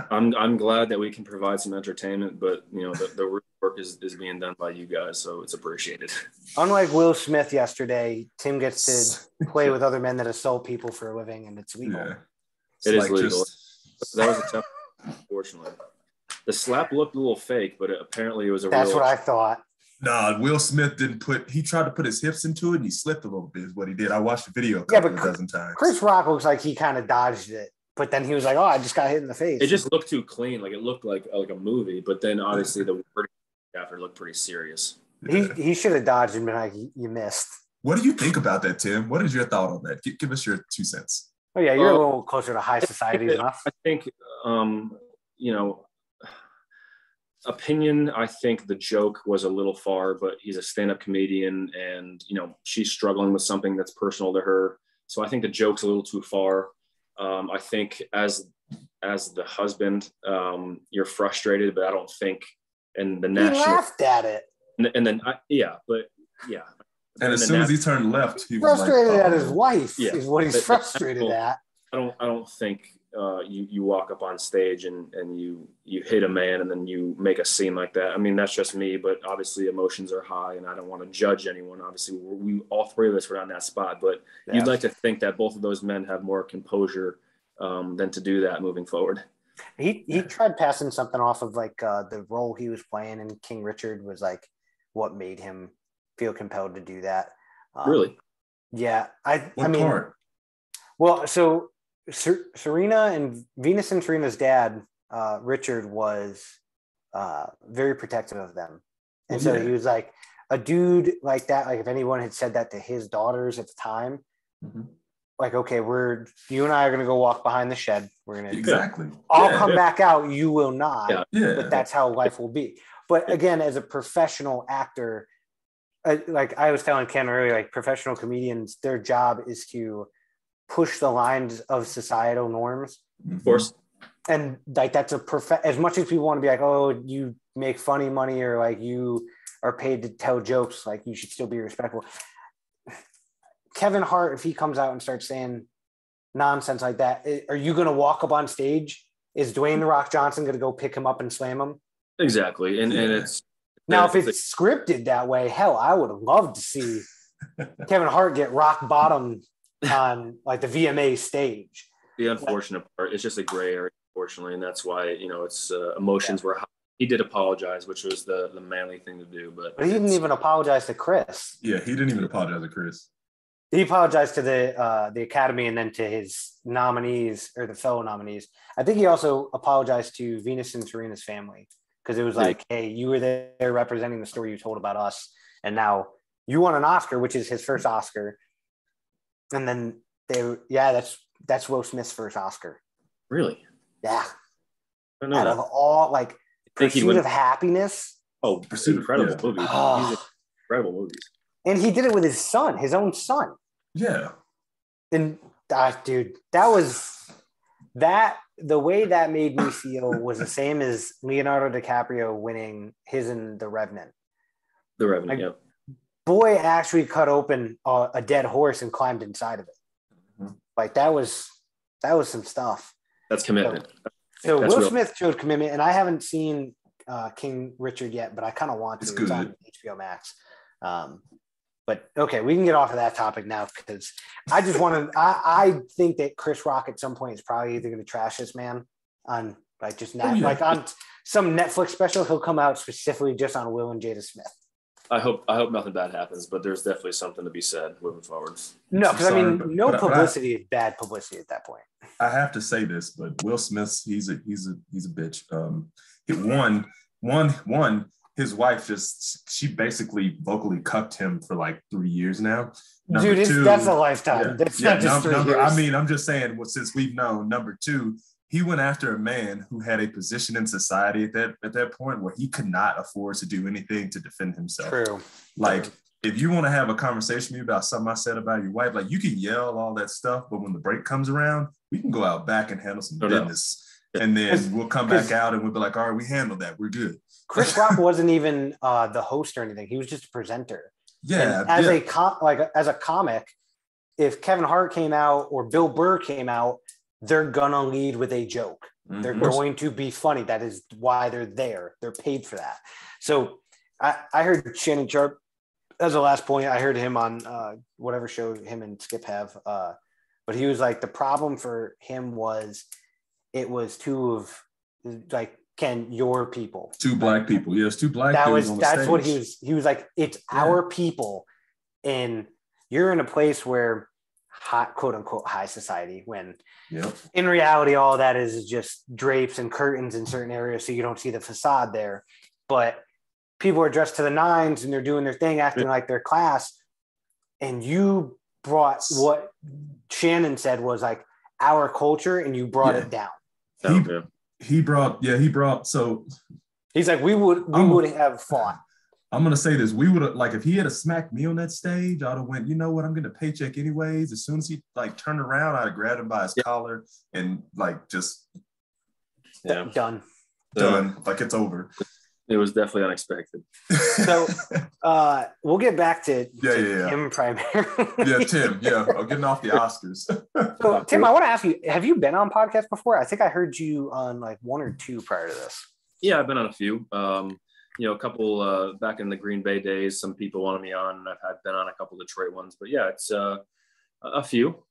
[SPEAKER 2] I'm glad that we can provide some entertainment, but the work is being done by you guys, so it's appreciated.
[SPEAKER 1] Unlike Will Smith yesterday, Tim gets to play with other men that assault people for a living, and it's legal.
[SPEAKER 3] Yeah.
[SPEAKER 2] It is legal. That was a tough, unfortunately. The slap looked a little fake, but apparently it was a
[SPEAKER 1] That's
[SPEAKER 2] real...
[SPEAKER 1] what I thought.
[SPEAKER 3] Nah, Will Smith he tried to put his hips into it, and he slipped a little bit is what he did. I watched the video a dozen times.
[SPEAKER 1] Chris Rock looks like he kind of dodged it, but then he was like, oh, I just got hit in the face.
[SPEAKER 2] It just looked too clean. Like, it looked like a movie, but then obviously the word after looked pretty serious.
[SPEAKER 1] He should have dodged and been like, you missed.
[SPEAKER 3] What do you think about that, Tim? What is your thought on that? Give us your 2 cents.
[SPEAKER 1] Oh, yeah, you're a little closer to high society than us.
[SPEAKER 2] I think, opinion, I think the joke was a little far, but he's a stand-up comedian, and she's struggling with something that's personal to her, so I think the joke's a little too far. I think as the husband, you're frustrated, but I don't think in the national.
[SPEAKER 1] He laughed at it,
[SPEAKER 2] and then
[SPEAKER 3] and as soon as he turned left, he
[SPEAKER 1] frustrated
[SPEAKER 3] was like,
[SPEAKER 1] at his wife is what he's frustrated at.
[SPEAKER 2] I don't think you walk up on stage and you hit a man and then you make a scene like that. I mean, that's just me, but obviously emotions are high and I don't want to judge anyone. Obviously, we all three of us were on that spot, but you'd like to think that both of those men have more composure than to do that moving forward.
[SPEAKER 1] He tried passing something off of like the role he was playing in King Richard was like what made him feel compelled to do that.
[SPEAKER 2] Really?
[SPEAKER 1] Yeah. I mean,
[SPEAKER 3] part?
[SPEAKER 1] Well, so Serena and Venus and Serena's dad, Richard, was very protective of them. And so he was like a dude like that. Like if anyone had said that to his daughters at the time, like, okay, you and I are going to go walk behind the shed. We're going to I'll come back out. You will not. But that's how life will be. But again, as a professional actor, like I was telling Ken earlier, like professional comedians, their job is to push the lines of societal norms.
[SPEAKER 2] Of course.
[SPEAKER 1] And like that's as much as people want to be like, oh, you make funny money or like you are paid to tell jokes, like you should still be respectful. Kevin Hart, if he comes out and starts saying nonsense like that, are you going to walk up on stage? Is Dwayne "The Rock" Johnson going to go pick him up and slam him?
[SPEAKER 2] Exactly. And it's
[SPEAKER 1] now if it's scripted that way, hell, I would have loved to see Kevin Hart get rock bottom on like the VMA stage.
[SPEAKER 2] The unfortunate part, it's just a gray area, unfortunately, and that's why it's emotions were high. He did apologize, which was the manly thing to do, but
[SPEAKER 1] he didn't even apologize to Chris.
[SPEAKER 3] Yeah, he didn't even apologize to Chris.
[SPEAKER 1] He apologized to the Academy and then to his nominees or the fellow nominees. I think he also apologized to Venus and Serena's family because it was like, hey, you were there representing the story you told about us, and now you won an Oscar, which is his first Oscar. And then that's Will Smith's first Oscar.
[SPEAKER 2] Really?
[SPEAKER 1] Yeah.
[SPEAKER 2] I don't know.
[SPEAKER 1] Out of all like Pursuit of Happiness.
[SPEAKER 2] Oh, Pursuit of Happiness. Movies. These are incredible movies.
[SPEAKER 1] And he did it with his own son.
[SPEAKER 3] Yeah.
[SPEAKER 1] And dude, the way that made me feel was the same as Leonardo DiCaprio winning his in The Revenant.
[SPEAKER 2] The Revenant,
[SPEAKER 1] like,
[SPEAKER 2] yeah.
[SPEAKER 1] Boy actually cut open a dead horse and climbed inside of it. Like that was some stuff.
[SPEAKER 2] That's commitment.
[SPEAKER 1] So Will Smith showed commitment, and I haven't seen King Richard yet, but I kind of want to. It's on HBO Max. But okay, we can get off of that topic now because I just want to. I think that Chris Rock at some point is probably either going to trash this man on like just like on some Netflix special. He'll come out specifically just on Will and Jada Smith.
[SPEAKER 2] I hope nothing bad happens, but there's definitely something to be said moving forward.
[SPEAKER 1] No, because I mean, no publicity is bad publicity at that point.
[SPEAKER 3] I have to say this, but Will Smith, he's a bitch. One, his wife she basically vocally cucked him for like 3 years now.
[SPEAKER 1] That's a lifetime. That's not just 3 years.
[SPEAKER 3] I mean, I'm just saying, since we've known. Number two, he went after a man who had a position in society at that point where he could not afford to do anything to defend himself.
[SPEAKER 1] True.
[SPEAKER 3] Like, if you want to have a conversation with me about something I said about your wife, like you can yell all that stuff, but when the break comes around, we can go out back and handle some business. And then we'll come back out and we'll be like, all right, we handled that. We're good.
[SPEAKER 1] Chris Rock wasn't even the host or anything. He was just a presenter.
[SPEAKER 3] Yeah.
[SPEAKER 1] And as a comic, if Kevin Hart came out or Bill Burr came out, they're gonna lead with a joke. Mm-hmm. They're going to be funny. That is why they're there. They're paid for that. So I heard Shannon Sharp as a last point. I heard him on whatever show him and Skip have. But he was like, the problem for him was it was two of like your people.
[SPEAKER 3] Two black people. Yes, two black people.
[SPEAKER 1] That's stage. What he was like, it's our people. And you're in a place where hot, quote unquote, high society, when in reality, all that is just drapes and curtains in certain areas. So you don't see the facade there, but people are dressed to the nines and they're doing their thing, acting like their class. And you brought what Shannon said was like our culture and you brought it down.
[SPEAKER 3] He brought, so
[SPEAKER 1] he's like, we would have fought.
[SPEAKER 3] I'm going to say this. We would have, like, if he had smacked me on that stage, I'd have went, you know what? I'm getting a paycheck anyways. As soon as he like turned around, I'd have grabbed him by his collar and like, just
[SPEAKER 1] done.
[SPEAKER 3] Like it's over.
[SPEAKER 2] It was definitely unexpected.
[SPEAKER 1] So we'll get back to Tim primarily.
[SPEAKER 3] Yeah, Tim. Yeah, I'm getting off the Oscars.
[SPEAKER 1] So Tim, I want to ask you: have you been on podcasts before? I think I heard you on like one or two prior to this.
[SPEAKER 2] Yeah, I've been on a few. A couple back in the Green Bay days. Some people wanted me on, and I've been on a couple Detroit ones. But yeah, it's a few.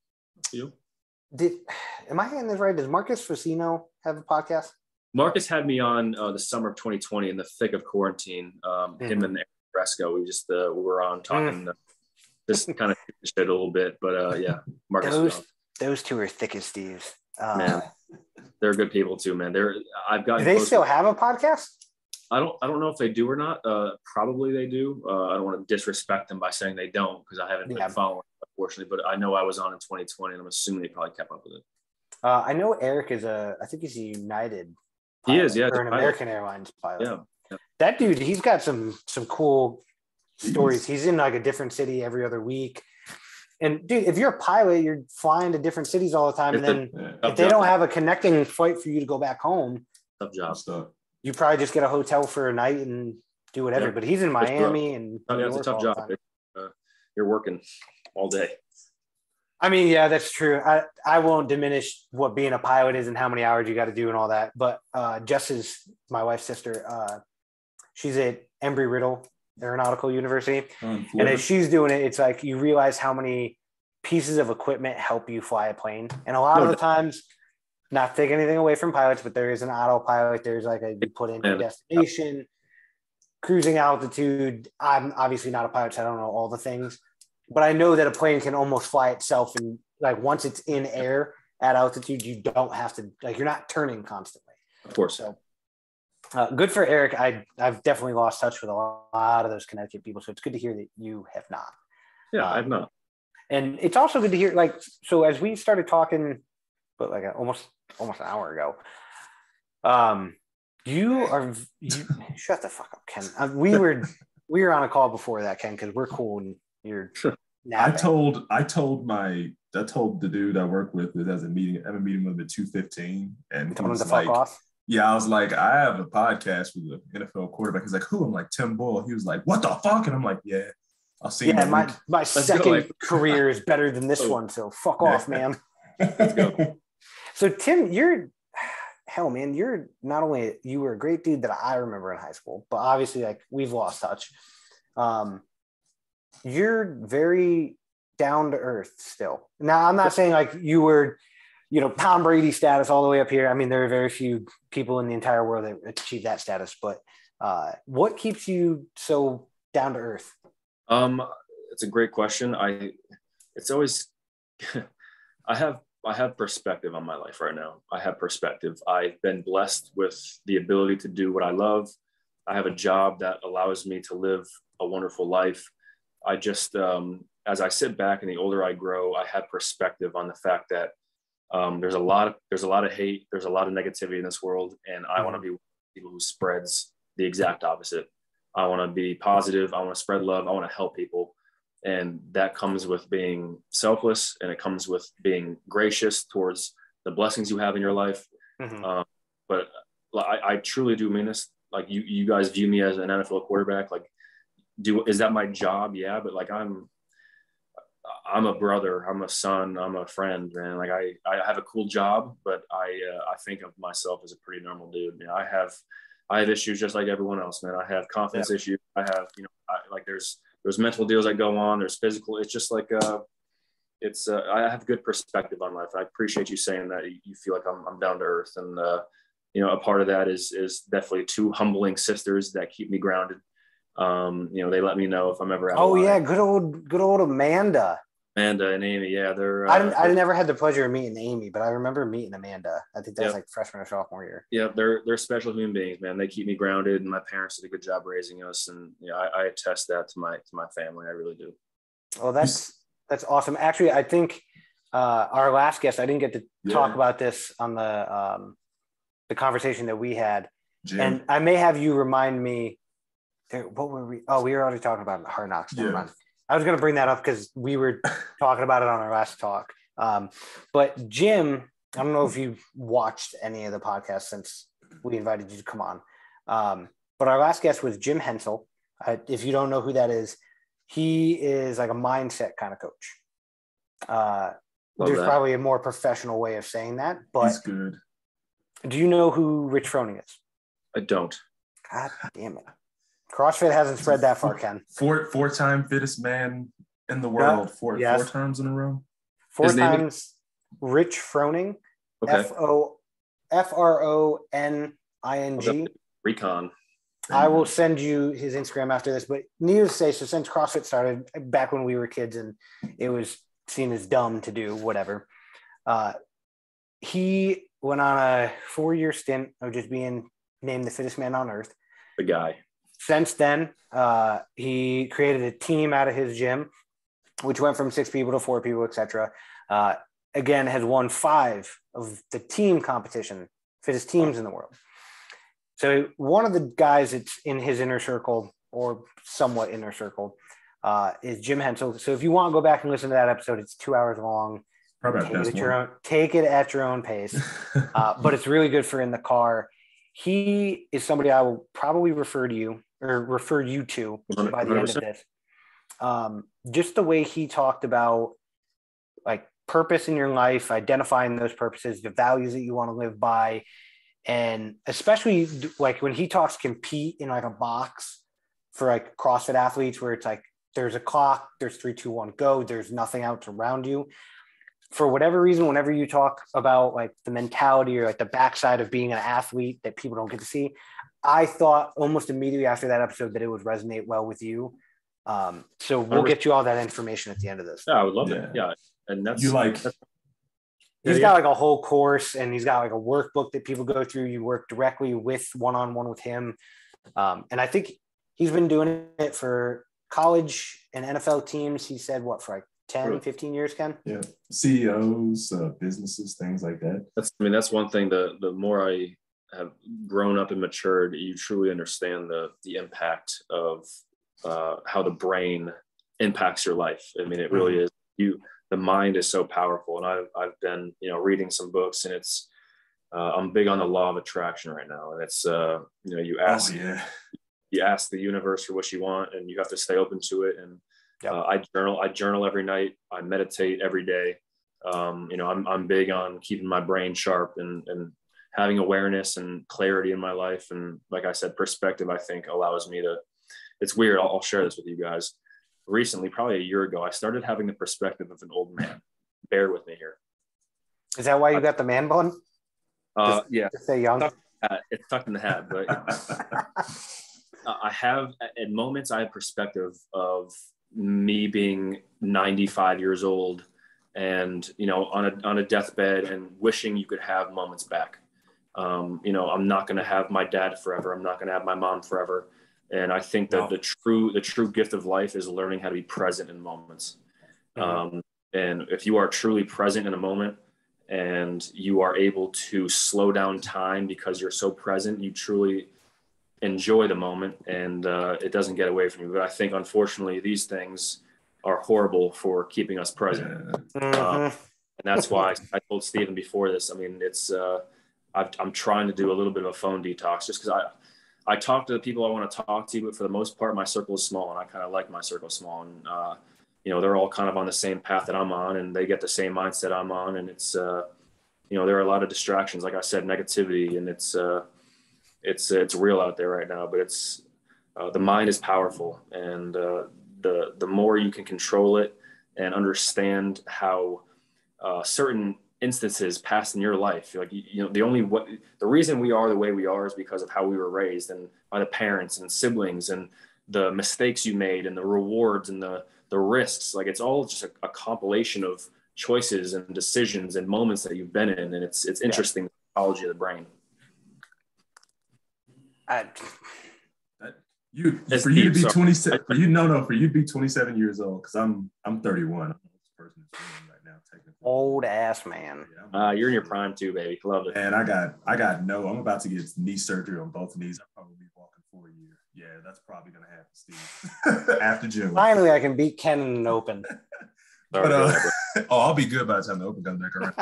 [SPEAKER 1] Am I getting this right? Does Marcus Frasino have a podcast?
[SPEAKER 2] Marcus had me on the summer of 2020 in the thick of quarantine. Him and Eric Fresco, we were on talking just kind of shit a little bit. But yeah, Marcus.
[SPEAKER 1] Those two are thick as thieves.
[SPEAKER 2] Man, they're good people too, man. Do they
[SPEAKER 1] still have a podcast?
[SPEAKER 2] I don't know if they do or not. Probably they do. I don't want to disrespect them by saying they don't because I haven't been following, unfortunately. But I know I was on in 2020, and I'm assuming they probably kept up with it.
[SPEAKER 1] I know Eric I think he's a United
[SPEAKER 2] pilot, he is, yeah,
[SPEAKER 1] or an American Airlines pilot.
[SPEAKER 2] Yeah.
[SPEAKER 1] That dude, he's got some cool stories. He's in like a different city every other week. And dude, if you're a pilot, you're flying to different cities all the time. And then if they don't have a connecting flight for you to go back home,
[SPEAKER 2] tough job.
[SPEAKER 1] You probably just get a hotel for a night and do whatever. But he's in Miami and
[SPEAKER 2] it's a tough job. You're working all day.
[SPEAKER 1] I mean, yeah, that's true. I won't diminish what being a pilot is and how many hours you got to do and all that. But Jess is my wife's sister. She's at Embry-Riddle Aeronautical University. And as she's doing it, it's like you realize how many pieces of equipment help you fly a plane. And a lot of the times, not take anything away from pilots, but there is an autopilot. There's like you put in your destination, cruising altitude. I'm obviously not a pilot, so I don't know all the things. But I know that a plane can almost fly itself, and like once it's in air at altitude, you don't have to you're not turning constantly.
[SPEAKER 2] Of course.
[SPEAKER 1] So good for Eric. I've definitely lost touch with a lot of those Connecticut people, so it's good to hear that you have not.
[SPEAKER 2] Yeah, I've not.
[SPEAKER 1] And it's also good to hear so as we started talking, but almost an hour ago, you shut the fuck up, Ken. We were on a call before that, Ken, because we're cool and you're
[SPEAKER 3] I told the dude I work with that has a meeting. I have a meeting with him at 2:15, and
[SPEAKER 1] told him to fuck off.
[SPEAKER 3] Yeah, I was like, I have a podcast with an NFL quarterback. He's like, who? I'm like, Tim Boyle. He was like, what the fuck? And I'm like, yeah, I'll see.
[SPEAKER 1] Yeah, my second career is better than this one, so fuck off, man.
[SPEAKER 2] Let's go.
[SPEAKER 1] So Tim, you're not only you were a great dude that I remember in high school, but obviously we've lost touch. You're very down to earth still. Now, I'm not saying you were, Tom Brady status all the way up here. I mean, there are very few people in the entire world that achieve that status, but what keeps you so down to earth?
[SPEAKER 2] It's a great question. It's always, I have perspective on my life right now. I have perspective. I've been blessed with the ability to do what I love. I have a job that allows me to live a wonderful life. I just, as I sit back and the older I grow, I have perspective on the fact that there's a lot of hate, there's a lot of negativity in this world, and I want to be one of the people who spreads the exact opposite. I want to be positive. I want to spread love. I want to help people, and that comes with being selfless, and it comes with being gracious towards the blessings you have in your life. Mm-hmm. But I truly do mean this. You guys view me as an NFL quarterback. Is that my job? Yeah, but I'm a brother, I'm a son, I'm a friend, man. I have a cool job, but I think of myself as a pretty normal dude. I have issues just like everyone else, man. I have confidence issues. I have, there's mental deals that go on. There's physical. It's just I have good perspective on life. I appreciate you saying that you feel like I'm down to earth, and a part of that is definitely two humbling sisters that keep me grounded. They let me know if I'm ever out.
[SPEAKER 1] Oh yeah, good old Amanda
[SPEAKER 2] and Amy. Yeah, they're.
[SPEAKER 1] I never had the pleasure of meeting Amy, but I remember meeting Amanda. I think that's freshman or sophomore year.
[SPEAKER 2] Yeah, they're special human beings, man. They keep me grounded, and my parents did a good job raising us, and I attest that to my family. I really do.
[SPEAKER 1] Well, that's awesome. Actually, I think our last guest, I didn't get to talk about this on the conversation that we had, Jim. And I may have you remind me. What were we? Oh, we were already talking about Hard Knocks. Never mind. I was going to bring that up because we were talking about it on our last talk. But Jim, I don't know if you watched any of the podcasts since we invited you to come on. But our last guest was Jim Hensel. If you don't know who that is, he is like a mindset kind of coach. There's probably a more professional way of saying that, but
[SPEAKER 3] he's good.
[SPEAKER 1] Do you know who Rich Froning is?
[SPEAKER 2] I don't.
[SPEAKER 1] God damn it. CrossFit hasn't spread that far, Ken.
[SPEAKER 3] Four-time fittest man in the world. Four times in a row.
[SPEAKER 1] Four times. Rich Froning.
[SPEAKER 2] Okay.
[SPEAKER 1] Froning.
[SPEAKER 2] Recon.
[SPEAKER 1] I will send you his Instagram after this, but needless to say, so since CrossFit started back when we were kids and it was seen as dumb to do whatever, he went on a 4-year stint of just being named the fittest man on earth.
[SPEAKER 2] The guy.
[SPEAKER 1] Since then, he created a team out of his gym, which went from 6 people to 4 people, etc. Again, has won 5 of the team competition, fittest teams in the world. So one of the guys that's in his inner circle or somewhat inner circle is Jim Hensel. So if you want to go back and listen to that episode, it's 2 hours long. Take it at your own pace. But it's really good for in the car. He is somebody I will probably refer you to by the end of this. Just the way he talked about like purpose in your life, identifying those purposes, the values that you want to live by. And especially like when he talks compete in like a box for like CrossFit athletes where it's like, there's a clock, there's 3, 2, 1, go. There's nothing else around you. For whatever reason, whenever you talk about like the mentality or like the backside of being an athlete that people don't get to see, I thought almost immediately after that episode that it would resonate well with you. So we'll get you all that information at the end of this.
[SPEAKER 2] Yeah, I would love it. Yeah. And that's
[SPEAKER 1] he's got like a whole course and he's got like a workbook that people go through. You work directly with one-on-one with him. And I think he's been doing it for college and NFL teams. He said for like 10, 15 years, Ken?
[SPEAKER 3] Yeah. CEOs, businesses, things like that.
[SPEAKER 2] That's one thing. The more I have grown up and matured, you truly understand the impact of how the brain impacts your life. I mean, it really is. The mind is so powerful. And I've been, reading some books, and it's, I'm big on the law of attraction right now. And it's, you ask the universe for what you want, and you have to stay open to it. And I journal every night. I meditate every day. I'm big on keeping my brain sharp and having awareness and clarity in my life. And like I said, perspective, I think, allows me to, it's weird. I'll share this with you guys. Recently, probably a year ago, I started having the perspective of an old man. Bear with me here.
[SPEAKER 1] Is that why you got the man bun?
[SPEAKER 2] Yeah.
[SPEAKER 1] To stay young?
[SPEAKER 2] It's tucked in the hat, but I have, at moments, I have perspective of me being 95 years old and, on a deathbed and wishing you could have moments back. I'm not going to have my dad forever. I'm not going to have my mom forever. And I think that the true gift of life is learning how to be present in moments. And if you are truly present in a moment and you are able to slow down time because you're so present, you truly enjoy the moment and it doesn't get away from you. But I think, unfortunately, these things are horrible for keeping us present. And that's why I told Stephen before this, I mean, it's, I'm trying to do a little bit of a phone detox just because I talk to the people I want to talk to, but for the most part, my circle is small, and I kind of like my circle small. And, they're all kind of on the same path that I'm on, and they get the same mindset I'm on. And it's, there are a lot of distractions, like I said, negativity, and it's real out there right now, but it's, the mind is powerful. And the more you can control it and understand how certain instances passed in your life, like the reason we are the way we are is because of how we were raised and by the parents and siblings and the mistakes you made and the rewards and the risks. Like, it's all just a compilation of choices and decisions and moments that you've been in, and it's interesting, the psychology of the brain.
[SPEAKER 3] For you to be 27 years old, because I'm 31. I'm the person that's right now, technically.
[SPEAKER 1] Old ass man.
[SPEAKER 3] Yeah,
[SPEAKER 2] you're in your prime too, baby. Love it.
[SPEAKER 3] And I'm about to get knee surgery on both knees. I'll probably be walking for a year. Yeah, that's probably gonna happen, Steve. After June.
[SPEAKER 1] Finally, I can beat Ken in an open.
[SPEAKER 3] I'll be good by the time the open comes back around.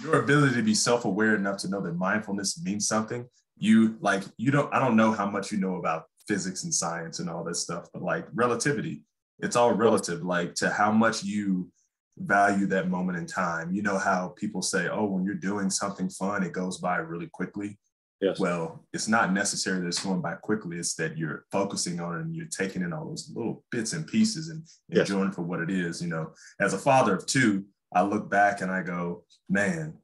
[SPEAKER 3] Your ability to be self-aware enough to know that mindfulness means something I don't know how much you know about physics and science and all this stuff, but like relativity, it's all relative, like to how much you value that moment in time. You know how people say, oh, when you're doing something fun, it goes by really quickly.
[SPEAKER 2] Yes.
[SPEAKER 3] Well, it's not necessarily that it's going by quickly. It's that you're focusing on it and you're taking in all those little bits and pieces and enjoying for what it is. You know, as a father of two, I look back and I go, man,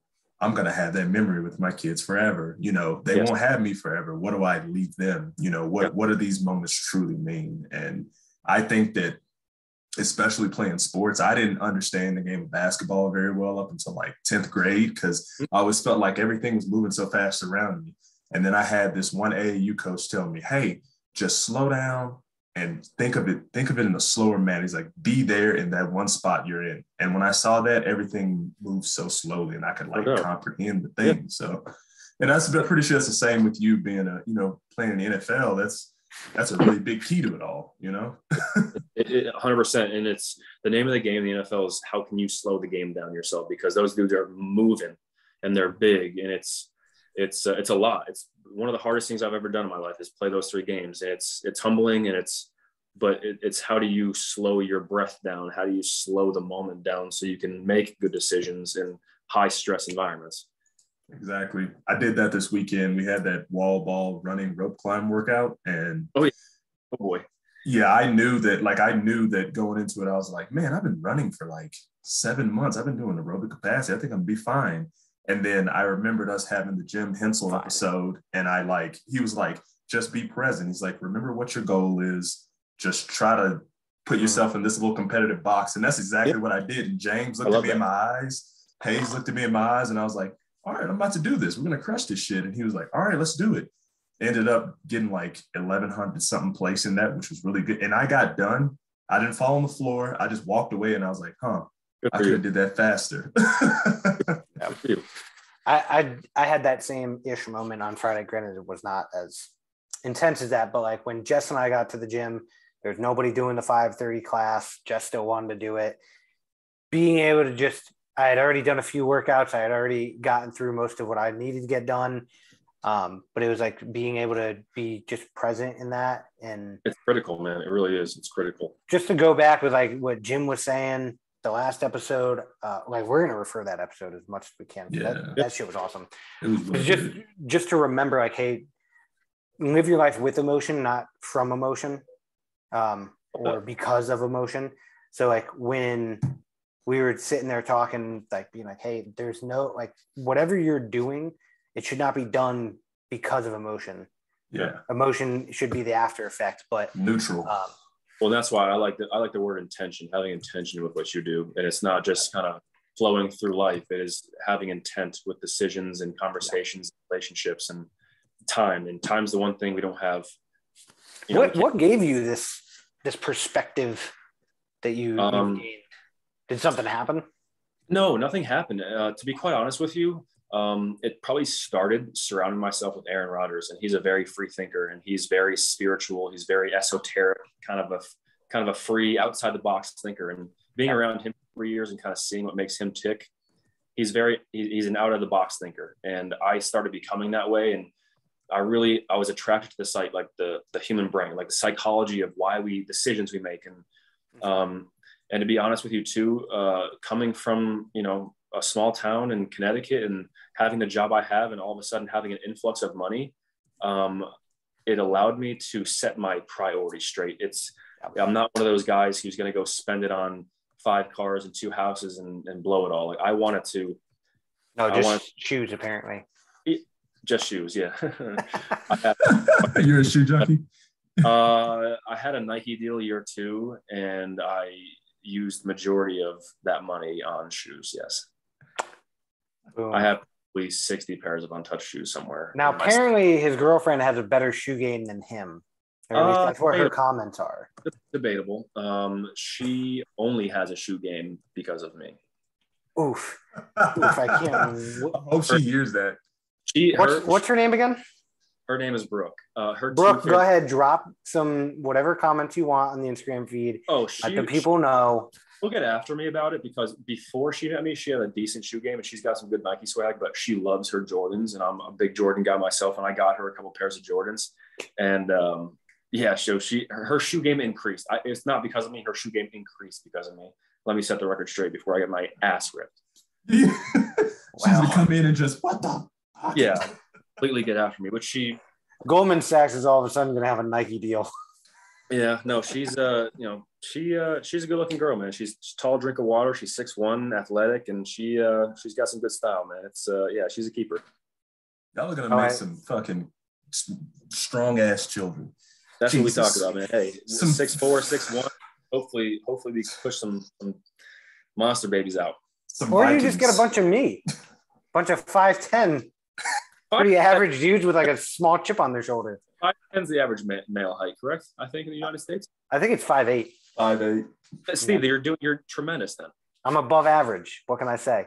[SPEAKER 3] I'm going to have that memory with my kids forever. You know, they won't have me forever. What do I leave them? You know, what do these moments truly mean? And I think that, especially playing sports, I didn't understand the game of basketball very well up until like 10th grade, because I always felt like everything was moving so fast around me. And then I had this one AAU coach tell me, hey, just slow down and think of it in a slower manner. He's like, be there in that one spot you're in. And when I saw that, everything moved so slowly and I could comprehend the thing. So, and that's pretty sure it's the same with you being playing in the NFL. That's a really big key to it all, you know?
[SPEAKER 2] 100%. And it's the name of the game in the NFL is how can you slow the game down yourself? Because those dudes are moving and they're big, and it's a lot. It's one of the hardest things I've ever done in my life is play those 3 games. And it's humbling, and it's how do you slow your breath down? How do you slow the moment down so you can make good decisions in high stress environments?
[SPEAKER 3] Exactly. I did that this weekend. We had that wall ball running rope climb workout, and
[SPEAKER 2] oh boy.
[SPEAKER 3] Yeah, I knew that going into it, I was like, man, I've been running for like 7 months. I've been doing aerobic capacity. I think I'm gonna be fine. And then I remembered us having the Jim Hensel episode, and he was like, just be present. He's like, remember what your goal is. Just try to put yourself in this little competitive box. And that's exactly what I did. And James looked at me in my eyes. Hayes looked at me in my eyes, and I was like, all right, I'm about to do this. We're going to crush this shit. And he was like, all right, let's do it. Ended up getting like 1,100 something place in that, which was really good. And I got done. I didn't fall on the floor. I just walked away, and I was like, I could have did that faster.
[SPEAKER 1] I had that same-ish moment on Friday. Granted, it was not as intense as that, but like when Jess and I got to the gym, there's nobody doing the 5:30 class. Jess still wanted to do it. Being able to I had already done a few workouts. I had already gotten through most of what I needed to get done. But it was like being able to be just present in that. And
[SPEAKER 2] it's critical, man. It really is. It's critical.
[SPEAKER 1] Just to go back with like what Jim was saying, the last episode, like we're going to refer that episode as much as we can.
[SPEAKER 3] Yeah.
[SPEAKER 1] That shit was awesome.
[SPEAKER 3] It was really
[SPEAKER 1] just to remember, like, hey, live your life with emotion, not from emotion, or because of emotion. So like when we were sitting there talking, like being like, hey, there's no, like, whatever you're doing, it should not be done because of emotion.
[SPEAKER 3] Yeah.
[SPEAKER 1] Emotion should be the after effect, but
[SPEAKER 3] neutral.
[SPEAKER 2] Well, that's why I like the word intention, having intention with what you do. And it's not just kind of flowing through life. It is having intent with decisions and conversations, relationships, and time. And time's the one thing we don't have.
[SPEAKER 1] What gave you this perspective that you gained? Did something happen?
[SPEAKER 2] No, nothing happened. To be quite honest with you, it probably started surrounding myself with Aaron Rodgers, and he's a very free thinker, and he's very spiritual. He's very esoteric, kind of a free, outside the box thinker. And being around him for 3 years and kind of seeing what makes him tick, he's an out of the box thinker. And I started becoming that way. And I was attracted to the site, like the human brain, like the psychology of why decisions we make. And to be honest with you too, coming from, a small town in Connecticut and having the job I have, and all of a sudden having an influx of money, it allowed me to set my priorities straight. I'm not one of those guys who's going to go spend it on 5 cars and 2 houses and blow it all. Like I wanted to.
[SPEAKER 1] No, just shoes, apparently.
[SPEAKER 2] Just shoes. Yeah.
[SPEAKER 3] You're a shoe junkie?
[SPEAKER 2] I had a Nike deal year 2, and I used majority of that money on shoes. Yes. Boom. I have at least 60 pairs of untouched shoes somewhere.
[SPEAKER 1] Now, apparently his girlfriend has a better shoe game than him. Or at least that's what her comments are.
[SPEAKER 2] It's debatable. She only has a shoe game because of me.
[SPEAKER 1] Oof, I can't.
[SPEAKER 3] I hope she hears that.
[SPEAKER 1] What's her name again?
[SPEAKER 2] Her name is Brooke.
[SPEAKER 1] Brooke, go ahead, drop some whatever comments you want on the Instagram feed.
[SPEAKER 2] Oh,
[SPEAKER 1] let the people know.
[SPEAKER 2] She'll get after me about it because before she met me, she had a decent shoe game and she's got some good Nike swag, but she loves her Jordans, and I'm a big Jordan guy myself, and I got her a couple pairs of Jordans, and so her shoe game increased. It's not because of me. Her shoe game increased because of me. Let me set the record straight before I get my ass ripped.
[SPEAKER 3] She's gonna come in and just what the?
[SPEAKER 2] Yeah, completely get after me. But
[SPEAKER 1] Goldman Sachs is all of a sudden gonna have a Nike deal.
[SPEAKER 2] Yeah, no, she's she's a good looking girl, man. She's tall, drink of water. She's 6'1", athletic, and she's got some good style, man. It's she's a keeper.
[SPEAKER 3] Y'all are gonna make some fucking strong ass children.
[SPEAKER 2] That's Jesus. What we talk about, man. Hey, 6'4", 6'1". Hopefully we push some monster babies out.
[SPEAKER 1] Or you just get a bunch of me, bunch of 5'10", pretty average dudes with like a small chip on their shoulder.
[SPEAKER 2] 5'10" is the average male height, correct? I think in the United States.
[SPEAKER 1] I think it's 5'8".
[SPEAKER 3] 5'8".
[SPEAKER 2] Steve, you're tremendous then.
[SPEAKER 1] I'm above average. What can I say?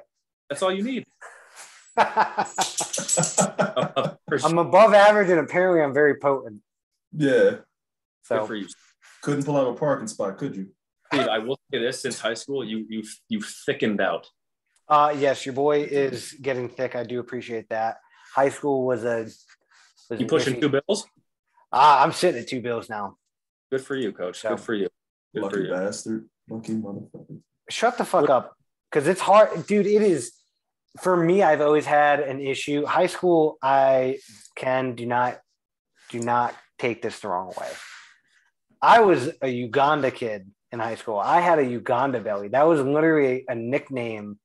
[SPEAKER 2] That's all you need.
[SPEAKER 1] I'm above average, and apparently I'm very potent.
[SPEAKER 3] Yeah.
[SPEAKER 2] So good for you.
[SPEAKER 3] Couldn't pull out a parking spot, could you?
[SPEAKER 2] Steve, I will say this: since high school, you've thickened out.
[SPEAKER 1] Yes, your boy is getting thick. I do appreciate that. High school was
[SPEAKER 2] you pushing 2 bills?
[SPEAKER 1] I'm sitting at 2 bills now.
[SPEAKER 2] Good for you, coach. Good for you. Good
[SPEAKER 3] lucky
[SPEAKER 2] for you.
[SPEAKER 3] Bastard. Lucky motherfucker.
[SPEAKER 1] Shut the fuck up. Because it's hard. Dude, it is. For me, I've always had an issue. High school, do not take this the wrong way. I was a Uganda kid in high school. I had a Uganda belly. That was literally a nickname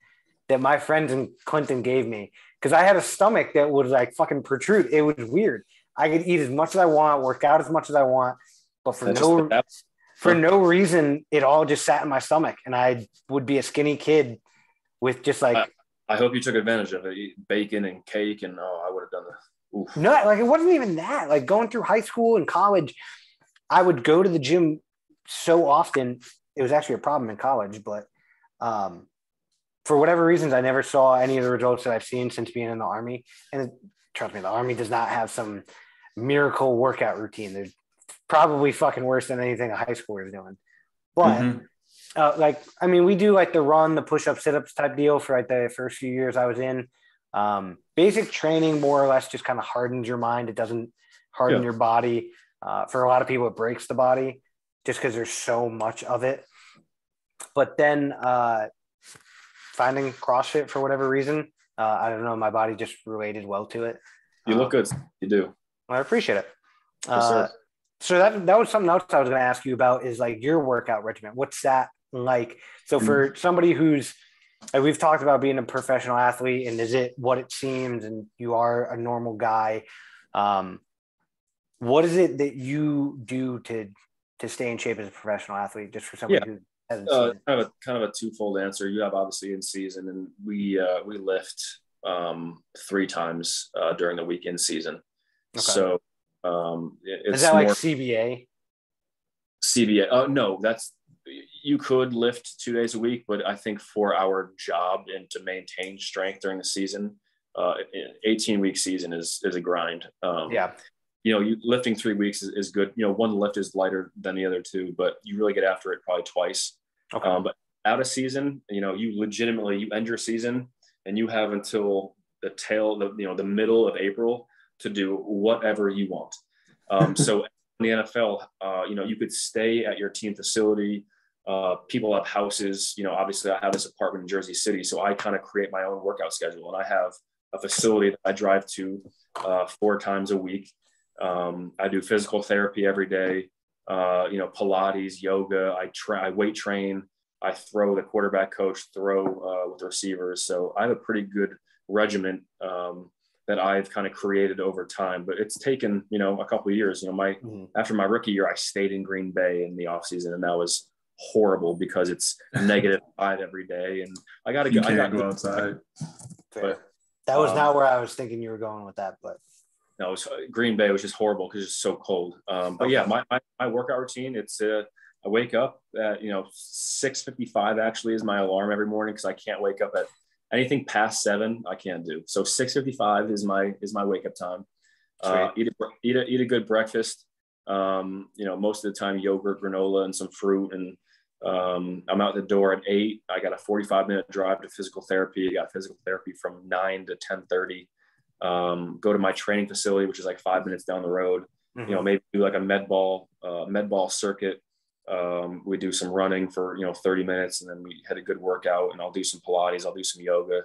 [SPEAKER 1] that my friends in Clinton gave me. Because I had a stomach that would like fucking protrude. It was weird. I could eat as much as I want, work out as much as I want, but for no reason, it all just sat in my stomach, and I would be a skinny kid with just like.
[SPEAKER 2] I hope you took advantage of it. Bacon and cake, and I would have done that. Oof.
[SPEAKER 1] No, like it wasn't even that. Like going through high school and college, I would go to the gym so often. It was actually a problem in college, but for whatever reasons, I never saw any of the results that I've seen since being in the Army. And trust me, the Army does not have some miracle workout routine. They're probably fucking worse than anything a high schooler is doing. But we do like the run, the push-up, sit-ups type deal for like the first few years I was in. Basic training more or less just kind of hardens your mind. It doesn't harden your body. For a lot of people, it breaks the body just because there's so much of it. But then finding CrossFit for whatever reason, I don't know, my body just related well to it.
[SPEAKER 2] You look good. You do.
[SPEAKER 1] I appreciate it.
[SPEAKER 2] Yes,
[SPEAKER 1] so that was something else I was going to ask you about is like your workout regimen. What's that like? So for somebody who's, like we've talked about being a professional athlete and is it what it seems and you are a normal guy. What is it that you do to stay in shape as a professional athlete, just for somebody who hasn't seen it?
[SPEAKER 2] Kind of a twofold answer. You have obviously in season, and we lift 3 times during the weekend season. Okay. So it's
[SPEAKER 1] is that like CBA?
[SPEAKER 2] CBA? No, you could lift 2 days a week, but I think for our job and to maintain strength during the season, 18-week season is a grind. You lifting 3 weeks is good. One lift is lighter than the other 2, but you really get after it probably twice. Okay. But out of season, you legitimately, you end your season and you have until the middle of April to do whatever you want. So in the NFL, you could stay at your team facility. People have houses. Obviously I have this apartment in Jersey City, so I kind of create my own workout schedule, and I have a facility that I drive to 4 times a week. I do physical therapy every day, Pilates, yoga. I weight train. I throw, the quarterback coach throw with receivers. So I have a pretty good regimen that I've kind of created over time, but it's taken, a couple of years. After my rookie year, I stayed in Green Bay in the off season, and that was horrible because it's -5 every day. And I got to go
[SPEAKER 3] outside.
[SPEAKER 1] But that was not where I was thinking you were going with that, but.
[SPEAKER 2] No, Green Bay was just horrible because it's so cold. But yeah, my workout routine, it's I wake up at 6:55 actually is my alarm every morning because I can't wake up at anything past 7. I can't do. So 6:55 is my wake up time. Eat a good breakfast. Most of the time yogurt, granola, and some fruit. And I'm out the door at 8. I got a 45-minute drive to physical therapy. I got physical therapy from 9 to 10:30. Go to my training facility, which is like 5 minutes down the road. Mm-hmm. Maybe do like a med ball circuit. We do some running for 30 minutes, and then we had a good workout. And I'll do some Pilates. I'll do some yoga,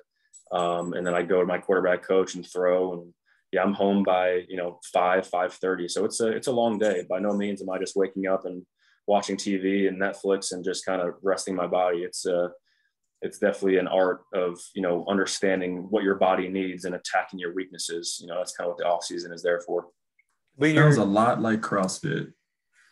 [SPEAKER 2] and then I go to my quarterback coach and throw. And I'm home by 5:30. So it's a long day. By no means am I just waking up and watching TV and Netflix and just kind of resting my body. It's definitely an art of understanding what your body needs and attacking your weaknesses. That's kind of what the off season is there for.
[SPEAKER 3] Sounds a lot like CrossFit.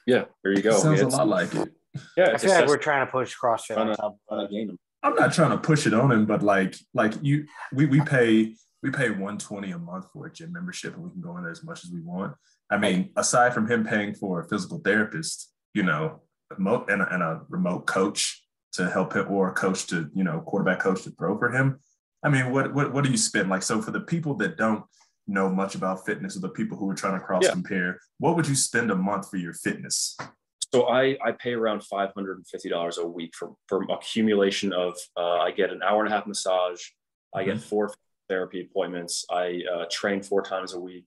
[SPEAKER 2] Yeah, there you go.
[SPEAKER 3] Sounds a lot like it.
[SPEAKER 1] Yeah, I feel like we're trying to push CrossFit on top of
[SPEAKER 3] game. I'm not trying to push it on him, but we pay $120 a month for a gym membership, and we can go in there as much as we want. I mean, aside from him paying for a physical therapist, and a remote coach to help him, or a coach to, quarterback coach to throw for him. I mean, what do you spend? Like, so for the people that don't know much about fitness, or the people who are trying to cross compare, what would you spend a month for your fitness?
[SPEAKER 2] So I pay around $550 a week for accumulation of, I get an hour and a half massage. I get 4 therapy appointments. I train 4 times a week,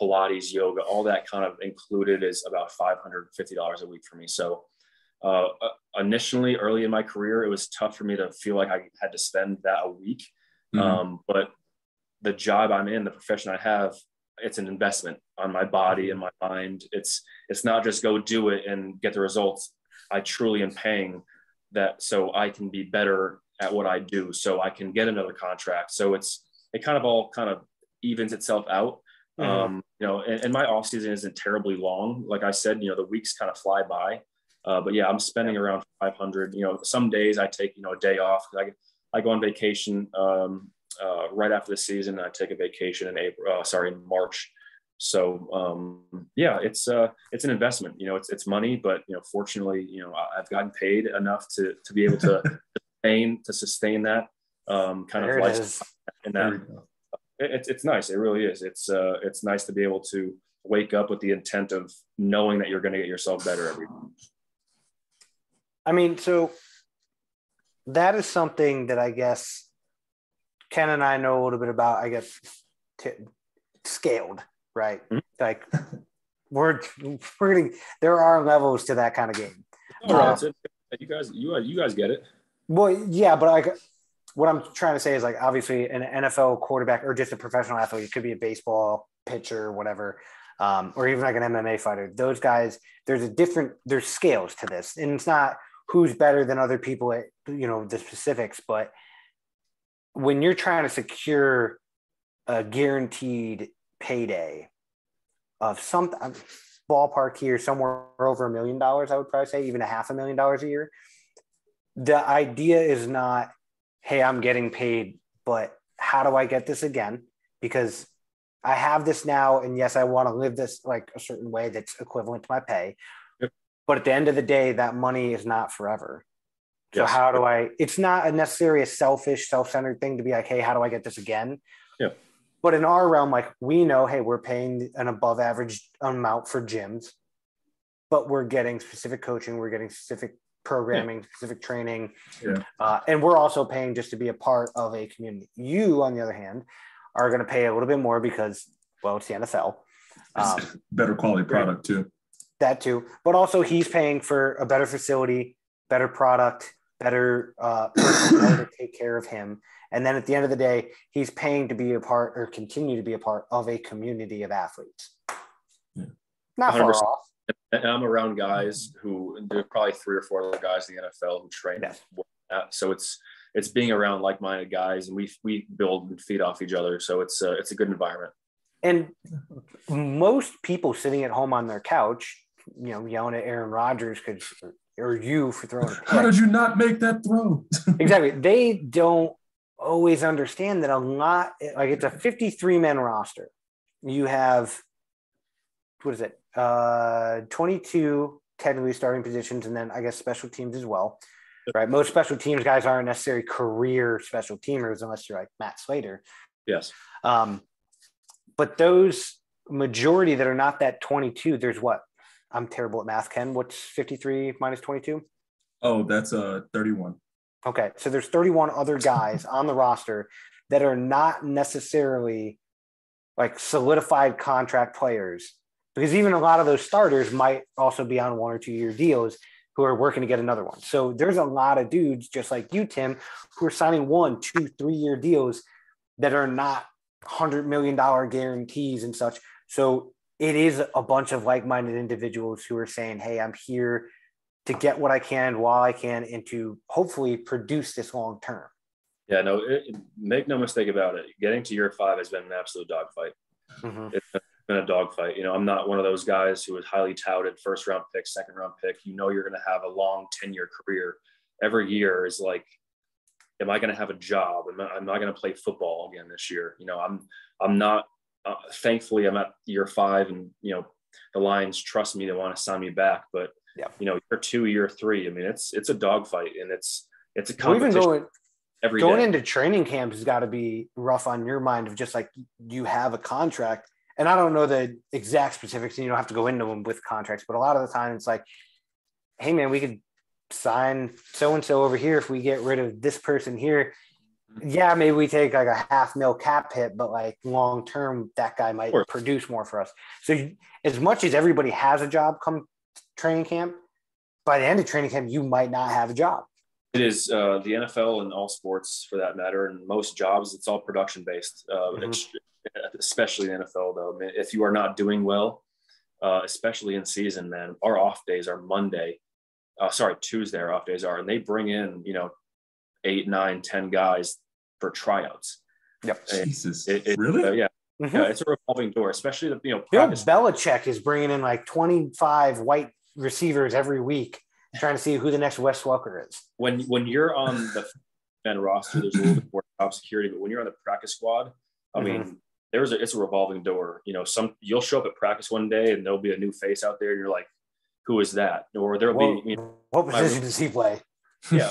[SPEAKER 2] Pilates, yoga, all that kind of included is about $550 a week for me. So initially, early in my career, it was tough for me to feel like I had to spend that a week. But the job I'm in, the profession I have, it's an investment on my body and my mind. It's not just go do it and get the results. I truly am paying that so I can be better at what I do, so I can get another contract. So it kind of all evens itself out. And my off season isn't terribly long. Like I said, the weeks kind of fly by. But I'm spending around 500. Some days I take a day off. I go on vacation right after the season. I take a vacation in March. So it's an investment. It's money, but fortunately, I've gotten paid enough to be able to sustain that kind of lifestyle. And that it's nice. It really is. It's nice to be able to wake up with the intent of knowing that you're going to get yourself better every day.
[SPEAKER 1] I mean, so that is something that I guess Ken and I know a little bit about, I guess, scaled, right? Mm-hmm. Like we're getting, there are levels to that kind of game.
[SPEAKER 2] You guys get it.
[SPEAKER 1] Well, yeah, but what I'm trying to say is, like, obviously an NFL quarterback or just a professional athlete, it could be a baseball pitcher or whatever, or even like an MMA fighter. Those guys, there's scales to this, and it's not who's better than other people at, the specifics, but when you're trying to secure a guaranteed payday of some ballpark here, somewhere over $1 million, I would probably say, even $500,000 a year. The idea is not, hey, I'm getting paid, but how do I get this again? Because I have this now, and yes, I want to live this like a certain way that's equivalent to my pay. Yep. But at the end of the day, that money is not forever. So yes. How do it's not necessarily a selfish, self-centered thing to be like, hey, how do I get this again?
[SPEAKER 2] Yeah.
[SPEAKER 1] But in our realm, like, we know, hey, we're paying an above average amount for gyms, but we're getting specific coaching, we're getting specific programming, specific training. Yeah. And we're also paying just to be a part of a community. You, on the other hand, are going to pay a little bit more because, well, it's the NFL.
[SPEAKER 3] Better quality product too.
[SPEAKER 1] That too. But also he's paying for a better facility, better product, better person to take care of him. And then at the end of the day, he's paying to be a part or continue to be a part of a community of athletes. Yeah. Not 100%. Far off.
[SPEAKER 2] And I'm around guys who, there are probably 3 or 4 other guys in the NFL who train. Yes. So it's being around like-minded guys, and we build and feed off each other. So it's a good environment.
[SPEAKER 1] And most people sitting at home on their couch, yelling at Aaron Rodgers or you for throwing a pick.
[SPEAKER 3] How did you not make that throw?
[SPEAKER 1] Exactly. They don't always understand that a lot, like, it's a 53-man roster. You have, what is it? 22 technically starting positions, and then I guess special teams as well, right? Most special teams guys aren't necessarily career special teamers unless you're like Matt Slater.
[SPEAKER 2] Yes.
[SPEAKER 1] But those majority that are not that 22. There's what? I'm terrible at math, Ken. What's 53 minus 22?
[SPEAKER 3] Oh, that's 31.
[SPEAKER 1] Okay, so there's 31 other guys on the roster that are not necessarily like solidified contract players, because even a lot of those starters might also be on 1 or 2 year deals who are working to get another one. So there's a lot of dudes just like you, Tim, who are signing 1, 2, 3 year deals that are not $100 million guarantees and such. So it is a bunch of like-minded individuals who are saying, hey, I'm here to get what I can while I can and to hopefully produce this long term.
[SPEAKER 2] Yeah, no, make no mistake about it. Getting to year 5 has been an absolute dogfight.
[SPEAKER 1] Mm-hmm.
[SPEAKER 2] It's been a dogfight. You know, I'm not one of those guys who is highly touted first round pick, second round pick. You know, you're going to have a long 10-year career. Every year is like, am I going to have a job? Am I going to play football again this year? You know, I'm not. Thankfully, I'm at year 5, and you know, the Lions trust me. They want to sign me back, but you know, year 2, year 3. I mean, it's a dogfight, and it's a competition.
[SPEAKER 1] Well, even
[SPEAKER 2] going
[SPEAKER 1] day. Into training camp has got to be rough on your mind of just like you have a contract, and I don't know the exact specifics, and you don't have to go into them with contracts, but a lot of the time it's like, hey man, we could sign so and so over here if we get rid of this person here. Yeah, maybe we take like a $500,000 cap hit, but like long term, that guy might produce more for us. So as much as everybody has a job come training camp, by the end of training camp, you might not have a job.
[SPEAKER 2] It is the NFL and all sports for that matter, and most jobs, it's all production based. Especially the NFL, though. I mean, if you are not doing well, especially in season, man, our off days are Tuesday. Our off days are, and they bring in 8, 9, 10 guys for tryouts.
[SPEAKER 1] Yep.
[SPEAKER 3] Jesus. Really?
[SPEAKER 2] Yeah.
[SPEAKER 1] Mm-hmm.
[SPEAKER 2] Yeah. It's a revolving door, especially
[SPEAKER 1] Bill Belichick is bringing in like 25 white receivers every week, trying to see who the next Wes Welker is.
[SPEAKER 2] When you're on the roster, there's a little bit more top security, but when you're on the practice squad, I mean, it's a revolving door. You know, you'll show up at practice one day and there'll be a new face out there, and you're like, who is that? Or there'll be
[SPEAKER 1] what position does he play?
[SPEAKER 2] Yeah,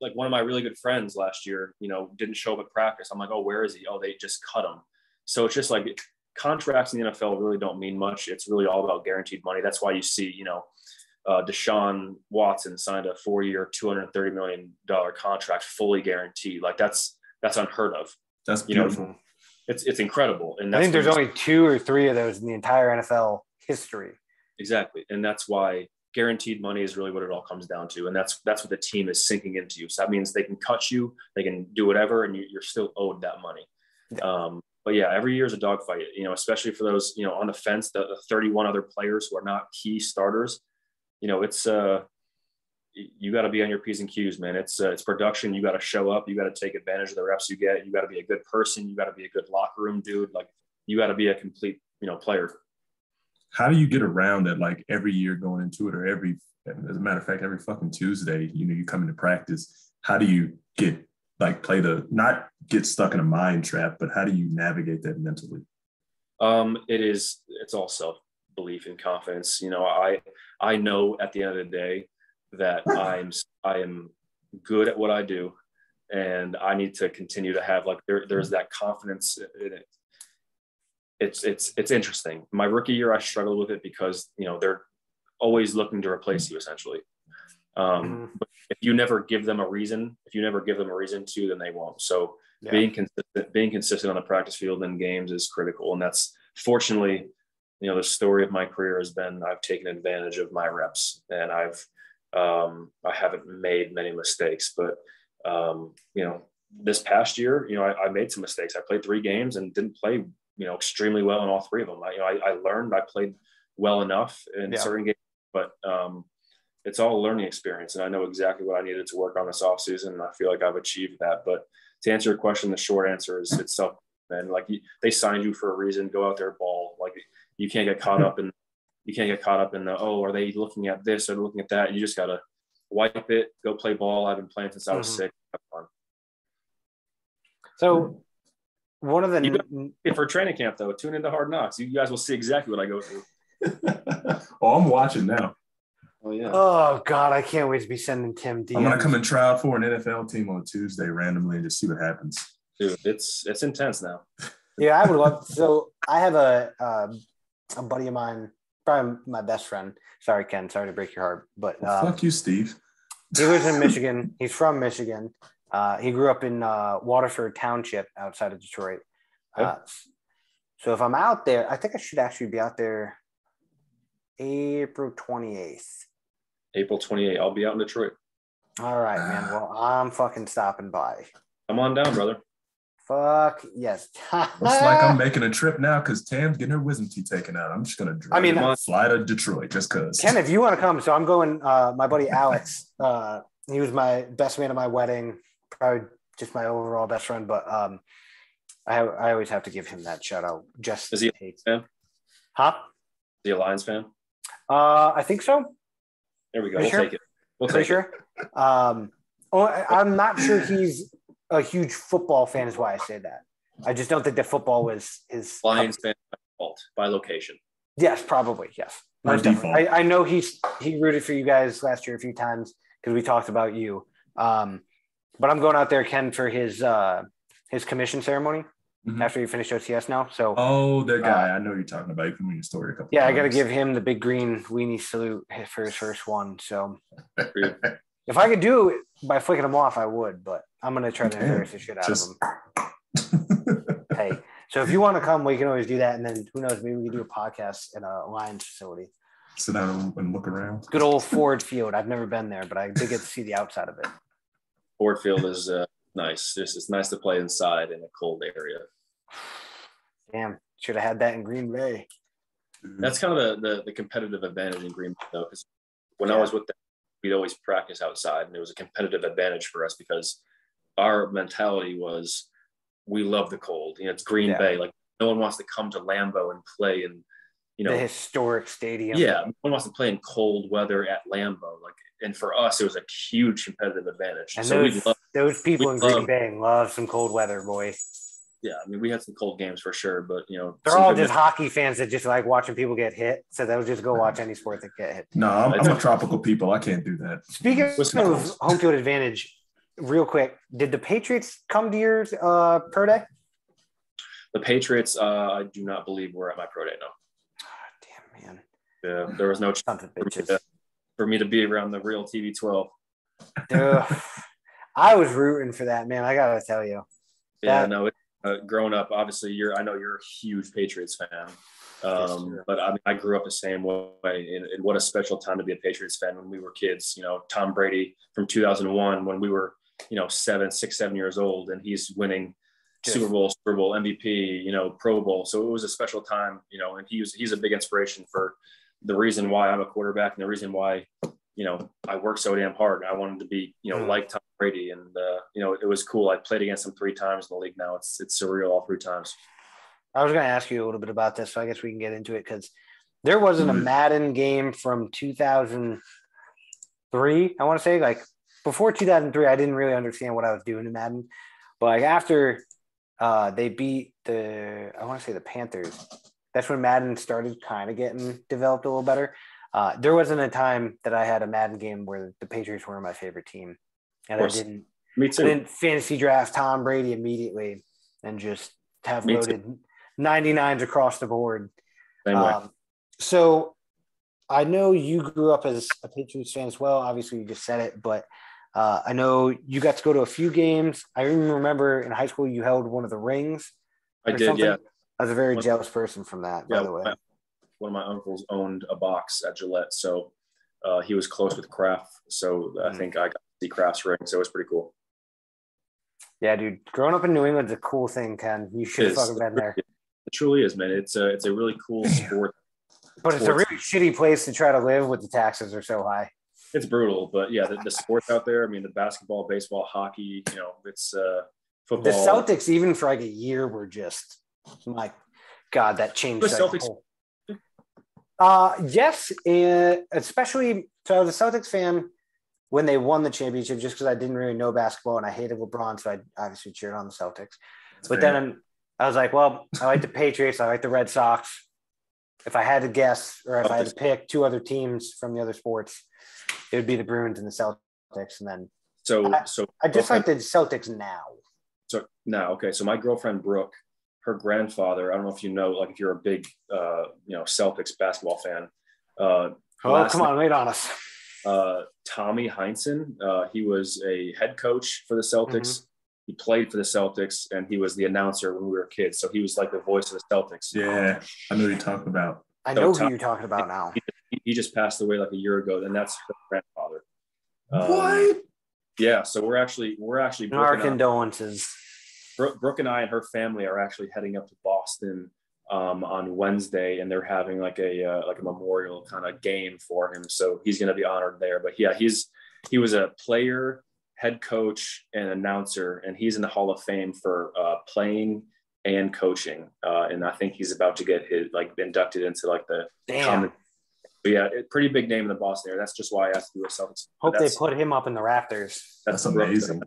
[SPEAKER 2] like one of my really good friends last year, didn't show up at practice. I'm like, oh, where is he? Oh, they just cut him. So it's just like contracts in the NFL really don't mean much. It's really all about guaranteed money. That's why you see, Deshaun Watson signed a 4-year, $230 million contract, fully guaranteed. Like that's unheard of.
[SPEAKER 3] That's beautiful.
[SPEAKER 2] It's incredible. And
[SPEAKER 1] I think there's only 2 or 3 of those in the entire NFL history.
[SPEAKER 2] Exactly. And that's why guaranteed money is really what it all comes down to. And that's what the team is sinking into you. So that means they can cut you, they can do whatever, and you're still owed that money. Yeah. But yeah, every year is a dogfight, especially for those, on the fence, the 31 other players who are not key starters. It's you got to be on your P's and Q's, man. It's production. You got to show up. You got to take advantage of the reps you get. You got to be a good person. You got to be a good locker room dude. Like you got to be a complete, player.
[SPEAKER 3] How do you get around that? Like every year going into it, or as a matter of fact, every fucking Tuesday, you come into practice. How do you not get stuck in a mind trap, but how do you navigate that mentally?
[SPEAKER 2] It's all self-belief and confidence. I know at the end of the day that I am good at what I do, and I need to continue to have there's that confidence in it. It's interesting. My rookie year, I struggled with it because, they're always looking to replace you essentially. But if you never give them a reason to, then they won't. So being consistent on the practice field and games is critical. And that's fortunately, the story of my career has been, I've taken advantage of my reps, and I haven't made many mistakes, but this past year, I made some mistakes. I played 3 games and didn't play, extremely well in all 3 of them. I learned, I played well enough in certain games, but it's all a learning experience. And I know exactly what I needed to work on this offseason, and I feel like I've achieved that. But to answer your question, the short answer is it's self. And they signed you for a reason. Go out there, ball. You can't get caught up in the, are they looking at this or looking at that? You just got to wipe it, go play ball. I've been playing since I was 6. Have fun.
[SPEAKER 1] So one of the
[SPEAKER 2] for training camp though, tune into Hard Knocks. You guys will see exactly what I go through.
[SPEAKER 3] Oh, I'm watching now.
[SPEAKER 2] Oh yeah.
[SPEAKER 1] Oh God, I can't wait to be sending Tim DMs.
[SPEAKER 3] I'm gonna come and try out for an NFL team on Tuesday randomly and just see what happens.
[SPEAKER 2] Dude, it's intense now.
[SPEAKER 1] Yeah, I would love. So I have a a buddy of mine, probably my best friend. Sorry, Ken. Sorry to break your heart, but
[SPEAKER 3] fuck you, Steve.
[SPEAKER 1] He lives in Michigan. He's from Michigan. He grew up in Waterford Township outside of Detroit. So if I'm out there, I think I should actually be out there April 28th.
[SPEAKER 2] April 28th. I'll be out in Detroit.
[SPEAKER 1] All right, man. Well, I'm fucking stopping by.
[SPEAKER 2] Come on down, brother.
[SPEAKER 1] Fuck yes.
[SPEAKER 3] Looks like I'm making a trip now because Tam's getting her wisdom teeth taken out. I'm just gonna fly to Detroit just because.
[SPEAKER 1] Ken, if you want to come, so I'm going. My buddy Alex, he was my best man at my wedding, probably just my overall best friend. But I always have to give him that shout out. Just
[SPEAKER 2] is he a fan?
[SPEAKER 1] Huh?
[SPEAKER 2] Is he a Lions fan?
[SPEAKER 1] I think so.
[SPEAKER 2] There we go. We'll take it. We'll take
[SPEAKER 1] it. I'm not sure he's a huge football fan is why I say that. I just don't think that football was his
[SPEAKER 2] Lions fan by default, by location.
[SPEAKER 1] Yes, probably. Yes.
[SPEAKER 3] By default.
[SPEAKER 1] I know he rooted for you guys last year a few times because we talked about you. But I'm going out there, Ken, for his commission ceremony after he finished OCS now. So
[SPEAKER 3] that guy. I know you're talking about. You can read your story a couple
[SPEAKER 1] times.
[SPEAKER 3] I
[SPEAKER 1] got to give him the big green weenie salute for his first one. So if I could do it by flicking him off, I would, but I'm going to try to embarrass the shit out of him. Hey, so if you want to come, we can always do that. And then who knows, maybe we can do a podcast in a Lions facility.
[SPEAKER 3] Sit down and look around.
[SPEAKER 1] Good old Ford Field. I've never been there, but I did get to see the outside of it.
[SPEAKER 2] Ford Field is nice. It's nice to play inside in a cold area.
[SPEAKER 1] Damn, should have had that in Green Bay.
[SPEAKER 2] That's kind of the competitive advantage in Green Bay, though, because when I was with them, we'd always practice outside, and it was a competitive advantage for us because our mentality was we love the cold. It's Green Bay. Like, no one wants to come to Lambeau and play in,
[SPEAKER 1] the historic stadium.
[SPEAKER 2] Yeah, no one wants to play in cold weather at Lambeau. Like, and for us, it was a huge competitive advantage.
[SPEAKER 1] And so those people in Green Bay love some cold weather, boy.
[SPEAKER 2] Yeah, I mean, we had some cold games for sure, but
[SPEAKER 1] they're all just hockey fans that just like watching people get hit, so they'll just go watch any sport that get hit.
[SPEAKER 3] No, I'm a tropical people. I can't do that.
[SPEAKER 1] Speaking of home field advantage, real quick, did the Patriots come to your pro day?
[SPEAKER 2] The Patriots, I do not believe were at my pro day. No.
[SPEAKER 1] Oh, damn, man.
[SPEAKER 2] Yeah, there was no chance for me to be around the real TB12.
[SPEAKER 1] Dude, I was rooting for that, man. I gotta tell you.
[SPEAKER 2] Growing up, obviously, I know you're a huge Patriots fan, but I grew up the same way. And what a special time to be a Patriots fan when we were kids. Tom Brady from 2001, when we were 6, 7 years old, and he's winning Super Bowl MVP, Pro Bowl. So it was a special time, and he's a big inspiration for the reason why I'm a quarterback and the reason why I worked so damn hard. I wanted to be, like Tom Brady, and it was cool. I played against him 3 times in the league now. It's surreal all 3 times.
[SPEAKER 1] I was going to ask you a little bit about this, so I guess we can get into it because there wasn't a Madden game from 2003. I want to say, like, before 2003, I didn't really understand what I was doing in Madden, but like after they beat the Panthers, that's when Madden started kind of getting developed a little better. There wasn't a time that I had a Madden game where the Patriots were my favorite team. And I didn't fantasy draft Tom Brady immediately and just have loaded 99s across the board.
[SPEAKER 2] Same way.
[SPEAKER 1] So I know you grew up as a Patriots fan as well. Obviously, you just said it, but I know you got to go to a few games. I even remember in high school you held one of the rings.
[SPEAKER 2] I did, something. Yeah.
[SPEAKER 1] I was a very jealous person from that, by the way.
[SPEAKER 2] One of my uncles owned a box at Gillette, so he was close with Kraft. So I think I got to see Kraft's ring, so it was pretty cool.
[SPEAKER 1] Yeah, dude. Growing up in New England's a cool thing, Ken. You should have fucking been there.
[SPEAKER 2] It truly is, man. It's a really cool sport.
[SPEAKER 1] But it's a really shitty place to try to live with the taxes are so high.
[SPEAKER 2] It's brutal, but yeah, the sports out there, I mean, the basketball, baseball, hockey, it's football.
[SPEAKER 1] The Celtics, even for like a year, were just, my God, that changed. Yes, especially, so I was a Celtics fan when they won the championship just because I didn't really know basketball and I hated LeBron, so I obviously cheered on the Celtics. But then I was like, well, I like the Patriots, I like the Red Sox. If I had to guess, or if I had to pick 2 other teams from the other sports, it would be the Bruins and the Celtics. And then I just like the Celtics now.
[SPEAKER 2] So now, okay. So my girlfriend Brooke, her grandfather, I don't know if you know, like if you're a big, Celtics basketball fan.
[SPEAKER 1] Come on, wait on us.
[SPEAKER 2] Tommy Heinsohn, he was a head coach for the Celtics. Mm-hmm. He played for the Celtics, and he was the announcer when we were kids. So he was like the voice of the Celtics.
[SPEAKER 3] Yeah, I know who you're talking about.
[SPEAKER 1] I know who you're talking about now.
[SPEAKER 2] He just passed away like a year ago, and that's her grandfather.
[SPEAKER 3] What?
[SPEAKER 2] Yeah, so we're actually
[SPEAKER 1] our condolences.
[SPEAKER 2] Brooke and I and her family are actually heading up to Boston on Wednesday, and they're having like a memorial kind of game for him. So he's going to be honored there. But yeah, he was a player, head coach, and announcer, and he's in the Hall of Fame for playing and coaching. And I think he's about to get inducted into like the common. But yeah, pretty big name in the Boston area. That's just why I asked you Celtics.
[SPEAKER 1] Hope they put him up in the rafters.
[SPEAKER 3] That's amazing.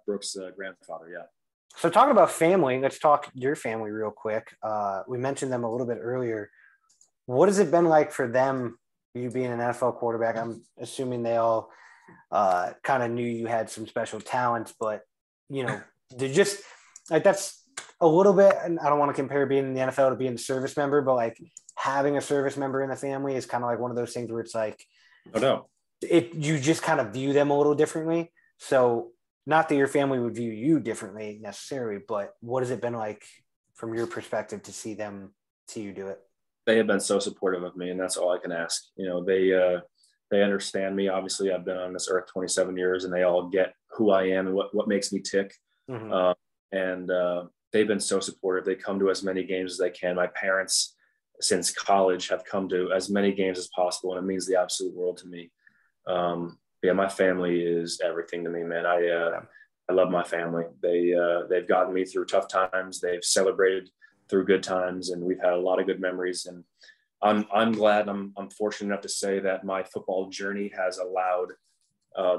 [SPEAKER 2] Brooks' grandfather. Yeah.
[SPEAKER 1] So talking about family, let's talk your family real quick. We mentioned them a little bit earlier. What has it been like for them, you being an NFL quarterback? I'm assuming they all kind of knew you had some special talents, but, they're just like, that's a little bit, and I don't want to compare being in the NFL to being a service member, but like having a service member in the family is kind of like one of those things where it's like,
[SPEAKER 2] oh no,
[SPEAKER 1] you just kind of view them a little differently. So not that your family would view you differently necessarily, but what has it been like from your perspective to see you do it?
[SPEAKER 2] They have been so supportive of me, and that's all I can ask. They understand me. Obviously, I've been on this earth 27 years, and they all get who I am and what makes me tick. Mm-hmm. And they've been so supportive. They come to as many games as they can. My parents, since college, have come to as many games as possible, and it means the absolute world to me. Yeah, my family is everything to me, man. I love my family. They've gotten me through tough times. They've celebrated through good times, and we've had a lot of good memories. And I'm glad. I'm fortunate enough to say that my football journey has allowed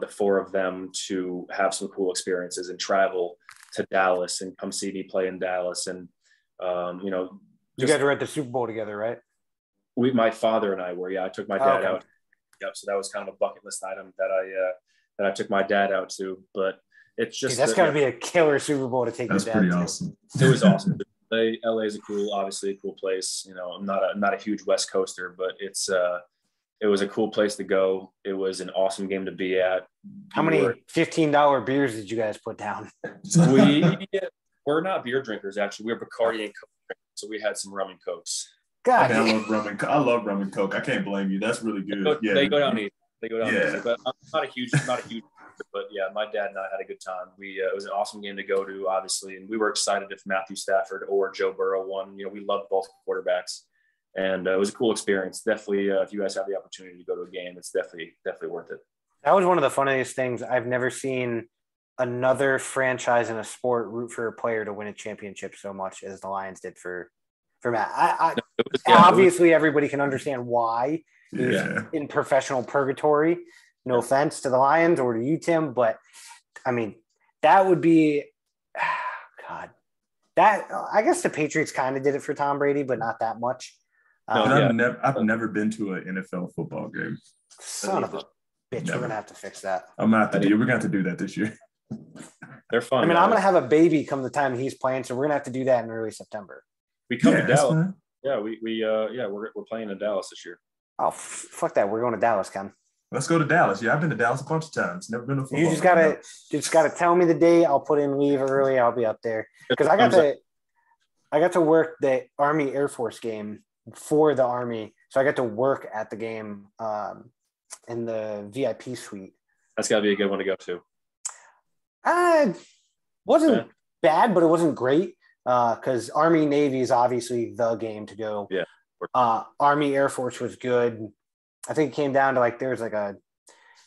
[SPEAKER 2] the four of them to have some cool experiences and travel to Dallas and come see me play in Dallas. And
[SPEAKER 1] you guys were at the Super Bowl together, right?
[SPEAKER 2] My father and I were. Yeah, I took my dad out. Yep. So that was kind of a bucket list item that I took my dad out to. But it's just
[SPEAKER 1] that's got to be a killer Super Bowl to take your dad to.
[SPEAKER 3] That's pretty awesome.
[SPEAKER 2] It was awesome. LA is obviously a cool place. I'm not a huge West Coaster, but it was a cool place to go. It was an awesome game to be at.
[SPEAKER 1] How many $15 beers did you guys put down?
[SPEAKER 2] We're not beer drinkers, actually. We're Bacardi and Coke drinkers, so we had some rum and Cokes.
[SPEAKER 3] God, I love rum and Coke. I can't blame you. That's really good.
[SPEAKER 2] They go down easy. But I'm not a huge, but yeah, my dad and I had a good time. It was an awesome game to go to, obviously, and we were excited if Matthew Stafford or Joe Burrow won. We loved both quarterbacks, and it was a cool experience. Definitely, if you guys have the opportunity to go to a game, it's definitely worth it.
[SPEAKER 1] That was one of the funniest things. I've never seen another franchise in a sport root for a player to win a championship so much as the Lions did for Matt. Obviously, everybody can understand why he's in professional purgatory. No offense to the Lions or to you, Tim, but I mean, that would be God. That I guess the Patriots kind of did it for Tom Brady, but not that much.
[SPEAKER 3] I've never been to an NFL football game.
[SPEAKER 1] Son of a bitch, we're gonna have to fix that.
[SPEAKER 3] We're gonna have to do that this year.
[SPEAKER 2] They're fun.
[SPEAKER 1] I mean, I'm gonna have a baby come the time he's playing, so we're gonna have to do that in early September.
[SPEAKER 2] We come to Dallas. Yeah, we're playing in Dallas this year.
[SPEAKER 1] Oh, fuck that! We're going to Dallas, Ken.
[SPEAKER 3] Let's go to Dallas. Yeah, I've been to Dallas a bunch of times. Never been to football.
[SPEAKER 1] You just gotta tell me the day. I'll put in leave early. I'll be up there because I got to work the Army Air Force game for the Army, so I got to work at the game in the VIP suite.
[SPEAKER 2] That's got to be a good one to go to.
[SPEAKER 1] Wasn't bad, but it wasn't great. Because Army Navy is obviously the game to go.
[SPEAKER 2] Yeah.
[SPEAKER 1] Army Air Force was good. I think it came down to there was a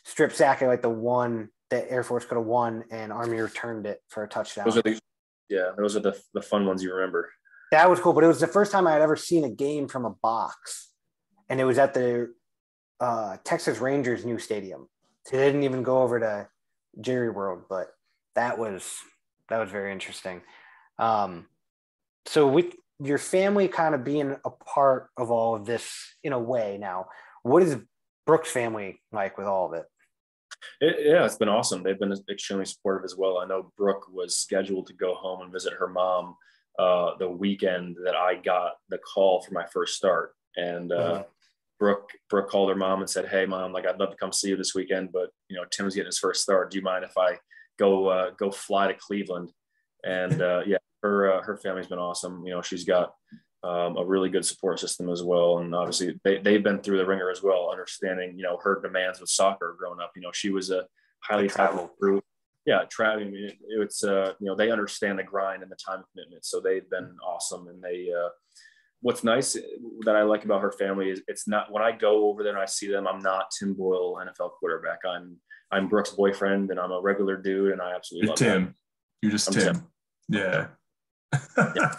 [SPEAKER 1] strip sack at the one that Air Force could have won, and Army returned it for a touchdown.
[SPEAKER 2] Those are the fun ones you remember.
[SPEAKER 1] That was cool, but it was the first time I had ever seen a game from a box, and it was at the Texas Rangers' new stadium. So they didn't even go over to Jerry World, but that was very interesting. So with your family kind of being a part of all of this in a way now, what is Brooke's family like with all of it?
[SPEAKER 2] It's been awesome. They've been extremely supportive as well. I know Brooke was scheduled to go home and visit her mom the weekend that I got the call for my first start. And Brooke called her mom and said, "Hey mom, like I'd love to come see you this weekend, but you know, Tim's getting his first start. Do you mind if I go fly to Cleveland?" And yeah, her family's been awesome. You know, she's got a really good support system as well. And obviously they've been through the ringer as well, understanding, you know, her demands with soccer growing up. You know, she was a highly traveled group. Yeah, traveling. It's you know, they understand the grind and the time commitment, so they've been awesome. And they, what's nice that I like about her family is it's not, when I go over there and I see them, I'm not Tim Boyle, NFL quarterback. I'm Brooke's boyfriend, and I'm a regular dude, and I absolutely love
[SPEAKER 3] Tim.
[SPEAKER 2] that.
[SPEAKER 3] You're just Tim. Yeah.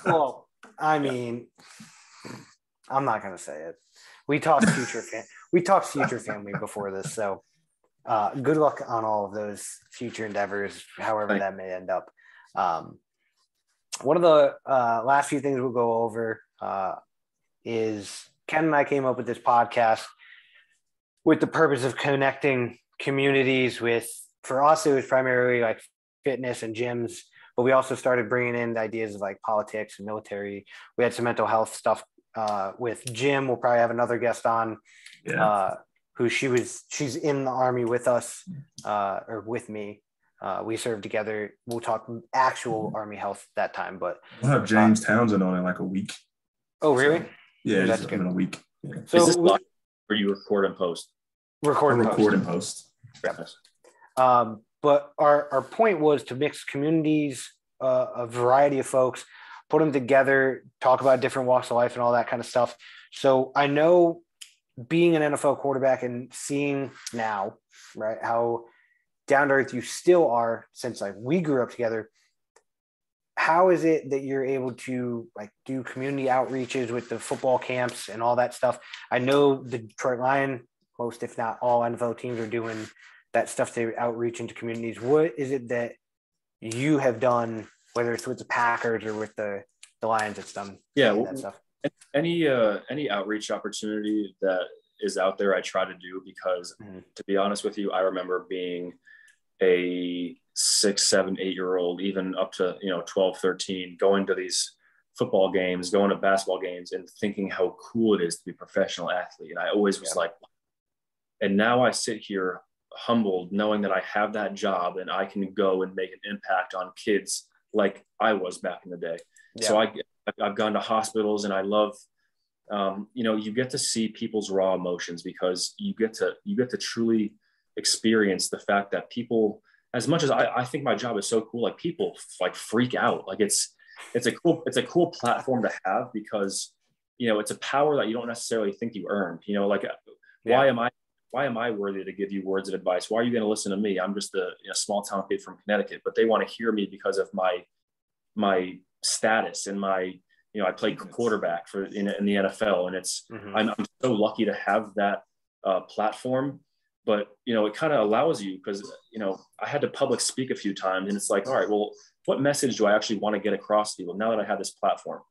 [SPEAKER 1] Well, I mean, I'm not gonna say it. We talked future family before this, so good luck on all of those future endeavors, however that may end up. One of the last few things we'll go over is Ken and I came up with this podcast with the purpose of connecting communities with, for us, it was primarily like fitness and gyms, but we also started bringing in the ideas of like politics and military. We had some mental health stuff with Jim. We'll probably have another guest on who she's in the Army with us or with me. We served together. We'll talk actual Army health that time, but
[SPEAKER 3] we'll have James Townsend on in like a week.
[SPEAKER 1] Oh, really?
[SPEAKER 3] So, yeah, that's good. In a week. Yeah.
[SPEAKER 2] So is this live or you record and post?
[SPEAKER 1] Record
[SPEAKER 3] and post.
[SPEAKER 1] Yeah. But our point was to mix communities, a variety of folks, put them together, talk about different walks of life and all that kind of stuff. So I know, being an NFL quarterback and seeing now, right, how down to earth you still are, since like we grew up together, how is it that you're able to like do community outreaches with the football camps and all that stuff? I know the Detroit Lion, most if not all NFL teams are doing that stuff to outreach into communities. What is it that you have done, whether it's with the Packers or with the Lions that's done that stuff?
[SPEAKER 2] Any outreach opportunity that is out there, I try to do, because to be honest with you, I remember being a 6, 7, 8-year-old, even up to, 12, 13, going to these football games, going to basketball games and thinking how cool it is to be a professional athlete. And I always was like, and now I sit here humbled knowing that I have that job and I can go and make an impact on kids like I was back in the day. Yeah. So I've gone to hospitals, and I love, you get to see people's raw emotions, because you get to truly experience the fact that people, as much as I think my job is so cool, like people like freak out. Like it's a cool platform to have, because, it's a power that you don't necessarily think you earned, why am I worthy to give you words of advice? Why are you going to listen to me? I'm just a small town kid from Connecticut, but they want to hear me because of my status and my, I played quarterback in the NFL, and it's, I'm so lucky to have that platform. But, it kind of allows you, because, I had to public speak a few times, and it's like, all right, well, what message do I actually want to get across to people now that I have this platform?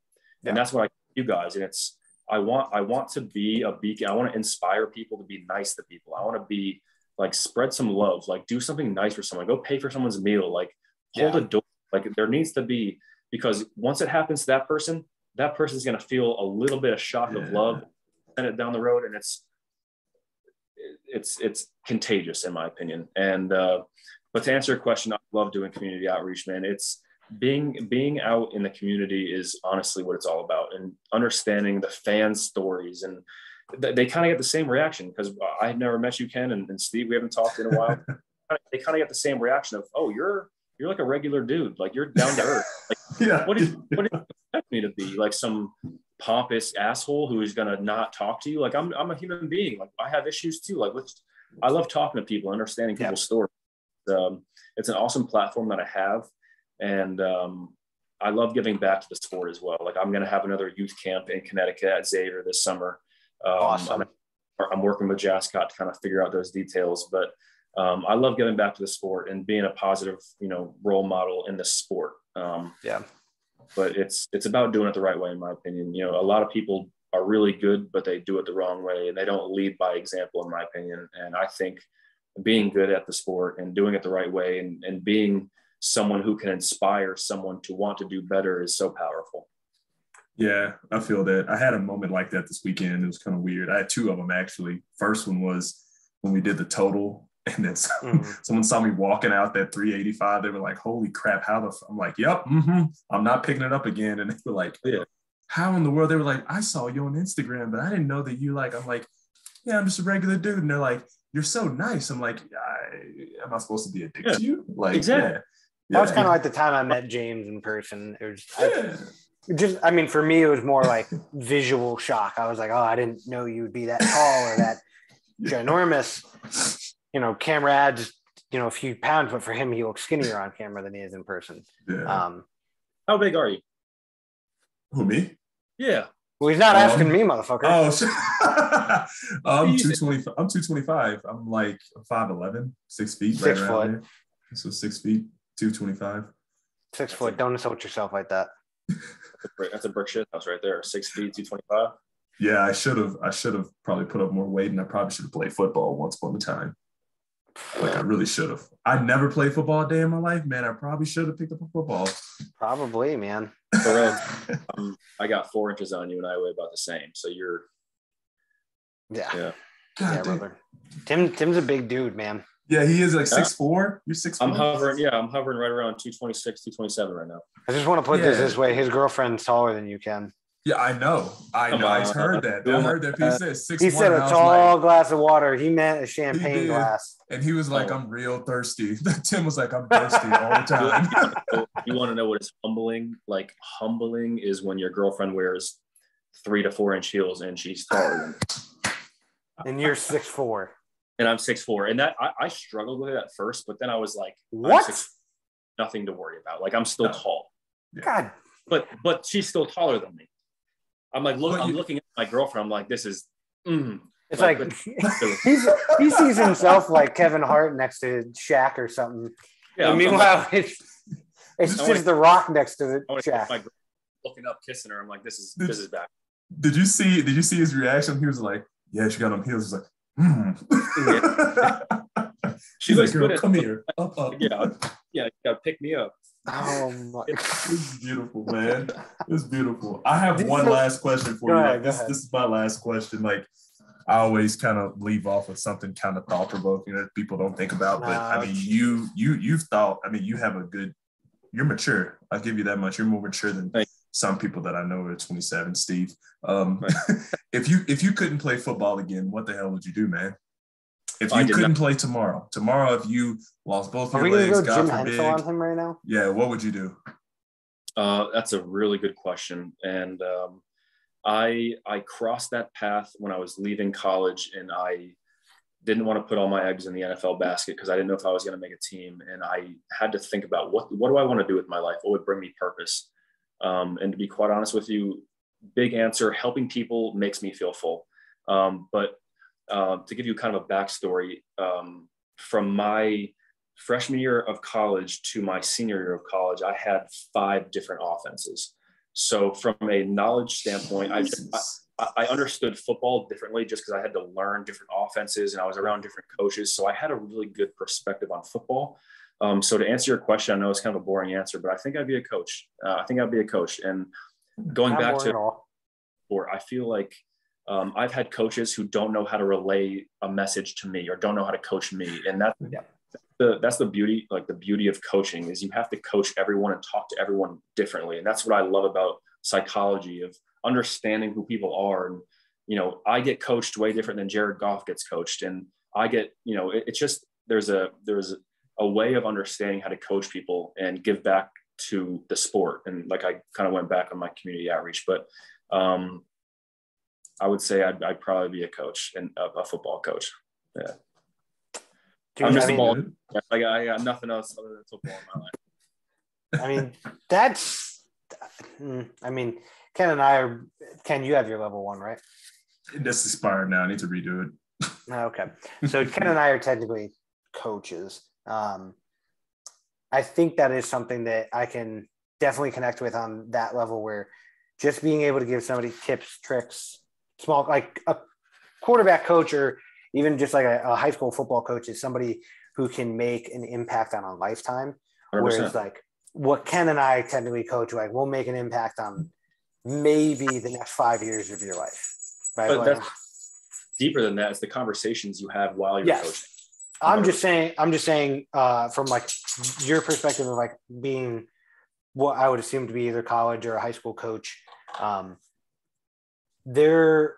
[SPEAKER 2] Yeah. And that's what you guys, and it's, I want to be a beacon. I want to inspire people to be nice to people. I want to be like, spread some love, like do something nice for someone, go pay for someone's meal, like hold a door. Like there needs to be, because once it happens to that person's going to feel a little bit of shock of love, send it down the road. And it's contagious, in my opinion. And, but to answer your question, I love doing community outreach, man. It's being out in the community is honestly what it's all about, and understanding the fan stories. And they kind of get the same reaction, because I had never met you, Ken, and Steve, we haven't talked in a while. They kind of get the same reaction of, oh, you're like a regular dude. Like you're down to earth. Like, what do you expect me to be? Like some pompous asshole who is going to not talk to you? Like I'm a human being. Like I have issues too. Like I love talking to people, understanding people's stories. It's an awesome platform that I have. And I love giving back to the sport as well. Like I'm going to have another youth camp in Connecticut at Xavier this summer. Awesome. I'm working with Jascott to kind of figure out those details, but I love giving back to the sport and being a positive, role model in the sport. But it's about doing it the right way, in my opinion. A lot of people are really good, but they do it the wrong way, and they don't lead by example, in my opinion. And I think being good at the sport and doing it the right way and being someone who can inspire someone to want to do better is so powerful.
[SPEAKER 3] Yeah, I feel that. I had a moment like that this weekend. It was kind of weird. I had two of them, actually. First one was when we did the total, and then someone saw me walking out that 385. They were like, holy crap, how the I'm like, yep, I'm not picking it up again. And they were like,
[SPEAKER 2] yeah,
[SPEAKER 3] how in the world? They were like, I saw you on Instagram, but I didn't know that you like, I'm like, yeah, I'm just a regular dude. And they're like, you're so nice. I'm like, am I supposed to be a dick to you? Like,
[SPEAKER 2] exactly.
[SPEAKER 3] Yeah.
[SPEAKER 1] That was kind of like the time I met James in person. It was, I mean, for me, it was more like visual shock. I was like, oh, I didn't know you would be that tall or that ginormous. Camera adds, a few pounds, but for him, he looks skinnier on camera than he is in person.
[SPEAKER 3] Yeah.
[SPEAKER 2] How big are you?
[SPEAKER 3] Who, me?
[SPEAKER 2] Yeah.
[SPEAKER 1] Well, he's not asking me, motherfucker.
[SPEAKER 3] Oh, I'm 220. I'm 225. I'm like 5'11", 6 feet,
[SPEAKER 1] 6
[SPEAKER 3] right
[SPEAKER 1] foot.
[SPEAKER 3] around there. So 6 feet, 225.
[SPEAKER 1] 6 foot. Don't insult yourself like that.
[SPEAKER 2] That's a brick shit house right there. 6 feet, 225.
[SPEAKER 3] Yeah, I should have probably put up more weight, and I probably should have played football once upon a time. Like I really should have. I never played football a day in my life, man. I probably should have picked up a football.
[SPEAKER 1] Probably, man.
[SPEAKER 2] For real, I got 4 inches on you, and I weigh about the same. So you're.
[SPEAKER 1] Yeah.
[SPEAKER 3] God,
[SPEAKER 1] brother. Tim's a big dude, man.
[SPEAKER 3] Yeah, he is like 6'4". You're 6'4".
[SPEAKER 2] I'm hovering right around 226, 227 right now.
[SPEAKER 1] I just want to put this way. His girlfriend's taller than you, Ken.
[SPEAKER 3] Yeah, I know. I heard that. I heard that. He said 6'1".
[SPEAKER 1] He said a tall glass of water. He meant a champagne glass.
[SPEAKER 3] And he was like, I'm real thirsty. Tim was like, I'm thirsty all the time.
[SPEAKER 2] You want to know what is humbling? Like, humbling is when your girlfriend wears 3 to 4 inch heels and she's taller than you.
[SPEAKER 1] And you're 6'4".
[SPEAKER 2] And I'm 6'4". And that I struggled with it at first, but then I was like,
[SPEAKER 1] what?
[SPEAKER 2] Nothing to worry about. Like, I'm still tall.
[SPEAKER 1] God.
[SPEAKER 2] But she's still taller than me. I'm like, I'm looking at my girlfriend. I'm like, this is.
[SPEAKER 1] It's like he sees himself like Kevin Hart next to Shaq or something. Yeah. And meanwhile, it's just The Rock next to Shaq.
[SPEAKER 2] Looking up, kissing her. I'm like, this is bad.
[SPEAKER 3] Did you see his reaction? He was like, yeah, she got on heels. He's like, She's like, girl, come here. Up.
[SPEAKER 2] Yeah, you gotta pick me up.
[SPEAKER 1] Oh my!
[SPEAKER 3] This is beautiful, man. It's beautiful. I have one last question for you. This is my last question. Like, I always kind of leave off with something kind of thought provoking that people don't think about. But I mean, you've thought. I mean, you have you're mature. I'll give you that much. You're more mature than some people that I know are 27. Steve, if you couldn't play football again, what the hell would you do, man? If you couldn't play tomorrow, if you lost both your legs, God forbid.
[SPEAKER 1] Hensel on him right now?
[SPEAKER 3] Yeah, what would you do?
[SPEAKER 2] That's a really good question. And I crossed that path when I was leaving college, and I didn't want to put all my eggs in the NFL basket because I didn't know if I was going to make a team. And I had to think about what do I want to do with my life? What would bring me purpose? And to be quite honest with you, big answer, helping people makes me feel full. But to give you kind of a backstory, from my freshman year of college to my senior year of college, I had 5 different offenses. So from a knowledge standpoint, I understood football differently just because I had to learn different offenses and I was around different coaches. So I had a really good perspective on football. So to answer your question, I know it's kind of a boring answer, but I think I'd be a coach. And going back to, or I feel like I've had coaches who don't know how to relay a message to me or don't know how to coach me. And that's the beauty, like the beauty of coaching is you have to coach everyone and talk to everyone differently. And that's what I love about psychology, of understanding who people are. And, I get coached way different than Jared Goff gets coached. And I get, it's just, there's a way of understanding how to coach people and give back to the sport. And like, I kind of went back on my community outreach, but I would say I'd probably be a coach and a football coach. Yeah. I'm just a ball. I got nothing else other than football in my
[SPEAKER 1] life. Ken, you have your level 1, right?
[SPEAKER 3] That's expired now. I need to redo it.
[SPEAKER 1] Okay. So Ken and I are technically coaches. I think that is something that I can definitely connect with on that level, where just being able to give somebody tips, tricks, small, like a quarterback coach or even just like a high school football coach is somebody who can make an impact on a lifetime. Whereas like what Ken and I technically coach, like we'll make an impact on maybe the next 5 years of your life. Right.
[SPEAKER 2] But that's deeper than that. It's the conversations you have while you're coaching.
[SPEAKER 1] I'm just saying from like your perspective of like being what I would assume to be either college or a high school coach. There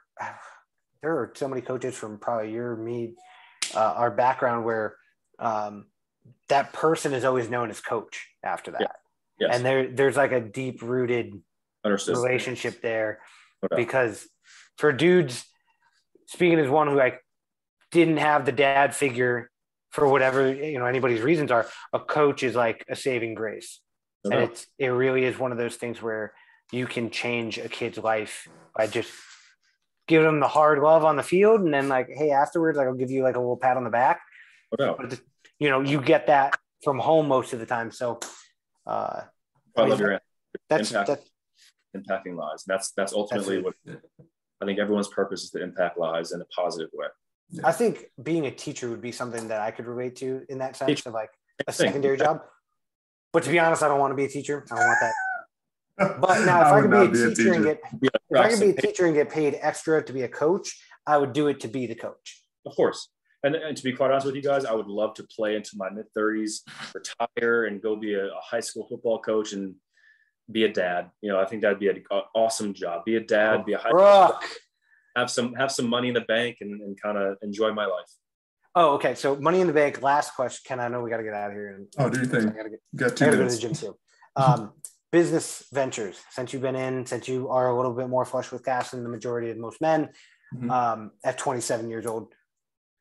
[SPEAKER 1] are so many coaches from probably our background where that person is always known as coach after that.
[SPEAKER 2] Yeah. Yes.
[SPEAKER 1] And there's like a deep rooted relationship there because for dudes, speaking as one who like didn't have the dad figure for whatever, anybody's reasons are, a coach is like a saving grace. And it really is one of those things where you can change a kid's life by just giving them the hard love on the field. And then like, hey, afterwards, like, I'll give you like a little pat on the back. But you get that from home most of the time. So
[SPEAKER 2] I love your answer. Impacting lives. That's ultimately what I think everyone's purpose is to impact lives in a positive way.
[SPEAKER 1] I think being a teacher would be something that I could relate to in that sense of like a secondary job. But to be honest, I don't want to be a teacher. I don't want that. But now if I could be a teacher and get paid extra to be a coach, I would do it to be the coach.
[SPEAKER 2] Of course. And to be quite honest with you guys, I would love to play into my mid-30s, retire and go be a high school football coach and be a dad. I think that'd be an awesome job. Be a dad, be a high school, have some money in the bank and kind of enjoy my life.
[SPEAKER 1] Oh, okay. So money in the bank. Last question. Ken, I know we got to get out of here.
[SPEAKER 3] Do you think? I
[SPEAKER 1] got 2 minutes. I got to go to the gym too. Business ventures. Since you are a little bit more flush with cash than the majority of most men, at 27 years old,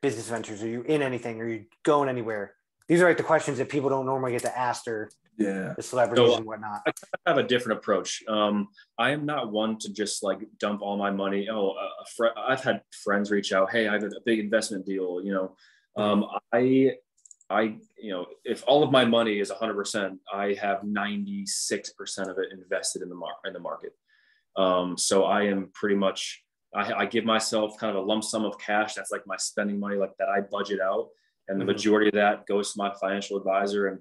[SPEAKER 1] business ventures. Are you in anything? Are you going anywhere? These are like the questions that people don't normally get to ask the celebrities and whatnot.
[SPEAKER 2] I have a different approach. I am not one to just like dump all my money. I've had friends reach out. Hey, I have a big investment deal. If all of my money is 100%, I have 96% of it invested in the market. So I am pretty much, I give myself kind of a lump sum of cash. That's like my spending money, like that I budget out. And the majority of that goes to my financial advisor. And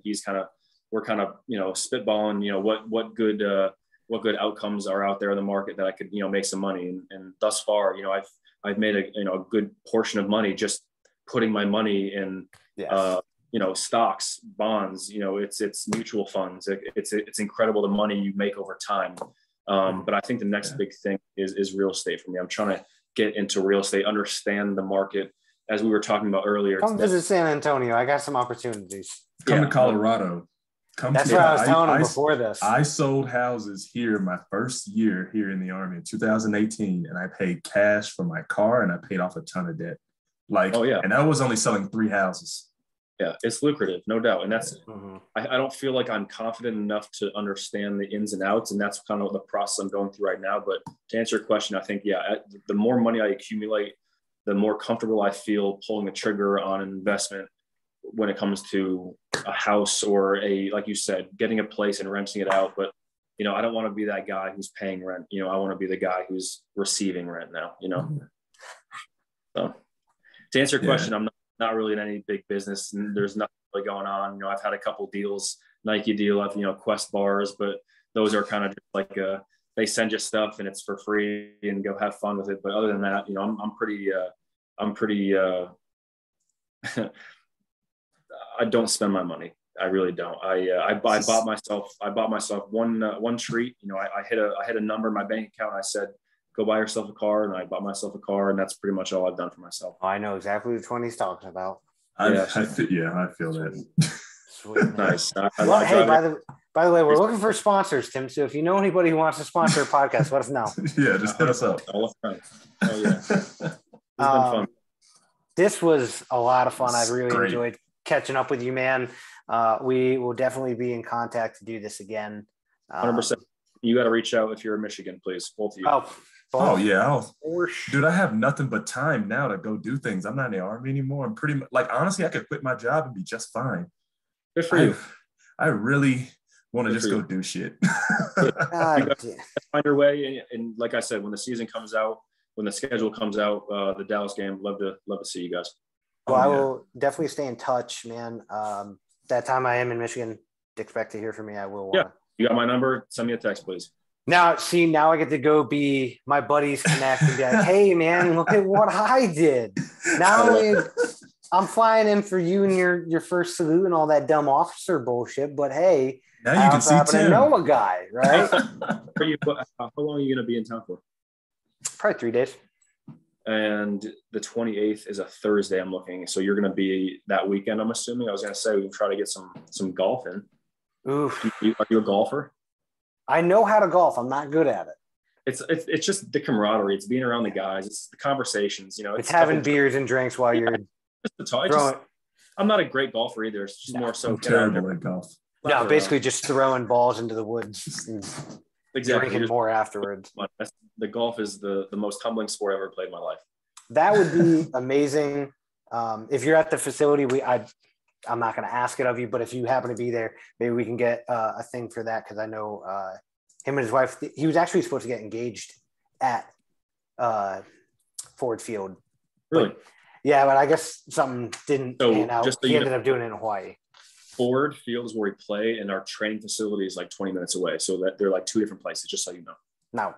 [SPEAKER 2] we're kind of, spitballing, what good outcomes are out there in the market that I could, make some money. And thus far, I've made a good portion of money just putting my money in, stocks, bonds, it's mutual funds. It's incredible the money you make over time. But I think the next big thing is real estate for me. I'm trying to get into real estate, understand the market. As we were talking about earlier.
[SPEAKER 1] Come visit San Antonio. I got some opportunities.
[SPEAKER 3] Come to Colorado.
[SPEAKER 1] That's what I was telling him before this.
[SPEAKER 3] I sold houses here my first year here in the Army in 2018, and I paid cash for my car, and I paid off a ton of debt. And I was only selling 3 houses.
[SPEAKER 2] Yeah, it's lucrative, no doubt. And that's, I don't feel like I'm confident enough to understand the ins and outs. And that's kind of the process I'm going through right now. But to answer your question, I think, the more money I accumulate, the more comfortable I feel pulling the trigger on an investment when it comes to a house or like you said, getting a place and renting it out. But, I don't want to be that guy who's paying rent. I want to be the guy who's receiving rent now, So to answer your question, I'm not really in any big business and there's nothing really going on. I've had a couple deals, Nike deal, I've, Quest bars, but those are kind of just like, they send you stuff and it's for free and go have fun with it. But other than that, I'm pretty, I don't spend my money. I really don't. I bought myself one treat. I hit a number in my bank account. I said, go buy yourself a car. And I bought myself a car, and that's pretty much all I've done for myself.
[SPEAKER 1] I know exactly what 20's talking about.
[SPEAKER 3] I feel that.
[SPEAKER 1] Sweet.
[SPEAKER 2] Nice.
[SPEAKER 1] Hey, by the way, we're looking for sponsors, Tim. So if you know anybody who wants to sponsor a podcast, let us know.
[SPEAKER 3] Yeah, just hit us up.
[SPEAKER 2] Oh yeah. It's been fun.
[SPEAKER 1] This was a lot of fun. I really enjoyed catching up with you, man. We will definitely be in contact to do this again.
[SPEAKER 2] 100%. You got to reach out if you're in Michigan, please. Both of you.
[SPEAKER 3] Oh yeah. Dude, I have nothing but time now to go do things. I'm not in the Army anymore. I'm pretty much honestly, I could quit my job and be just fine.
[SPEAKER 2] Good for you.
[SPEAKER 3] I really want to just go do shit.
[SPEAKER 2] Find your way. And like I said, when the season comes out, when the schedule comes out, the Dallas game, love to see you guys.
[SPEAKER 1] Well, I will definitely stay in touch, man. That time I am in Michigan, expect to hear from me, I will.
[SPEAKER 2] Yeah, you got my number. Send me a text, please.
[SPEAKER 1] Now I get to go be my buddy's connect and be like, hey, man, look at what I did. Not only I'm flying in for you and your first salute and all that dumb officer bullshit, but hey,
[SPEAKER 3] now you can see Tim.
[SPEAKER 1] To know a guy, right?
[SPEAKER 2] How long are you going to be in town for?
[SPEAKER 1] Probably 3 days.
[SPEAKER 2] And the 28th is a Thursday, I'm looking. So you're going to be that weekend, I'm assuming. I was going to say we can try to get some golf in.
[SPEAKER 1] Oof.
[SPEAKER 2] Are you a golfer?
[SPEAKER 1] I know how to golf. I'm not good at it.
[SPEAKER 2] It's just the camaraderie. It's being around the guys. It's the conversations.
[SPEAKER 1] It's having beers and drinks while you're
[SPEAKER 2] throwing. I'm not a great golfer either. It's just more so
[SPEAKER 3] terrible at golf.
[SPEAKER 1] No, basically just throwing balls into the woods.
[SPEAKER 2] Exactly.
[SPEAKER 1] Drinking more afterwards.
[SPEAKER 2] The golf is the most humbling sport I've ever played in my life.
[SPEAKER 1] That would be amazing. If you're at the facility, I'm not going to ask it of you, but if you happen to be there, maybe we can get a thing for that. Cause I know him and his wife, he was actually supposed to get engaged at Ford Field.
[SPEAKER 2] Really?
[SPEAKER 1] But I guess something didn't pan out. He ended up doing it in Hawaii.
[SPEAKER 2] Ford Field is where we play, and our training facility is like 20 minutes away. So that they're like two different places, just so you know.
[SPEAKER 1] No,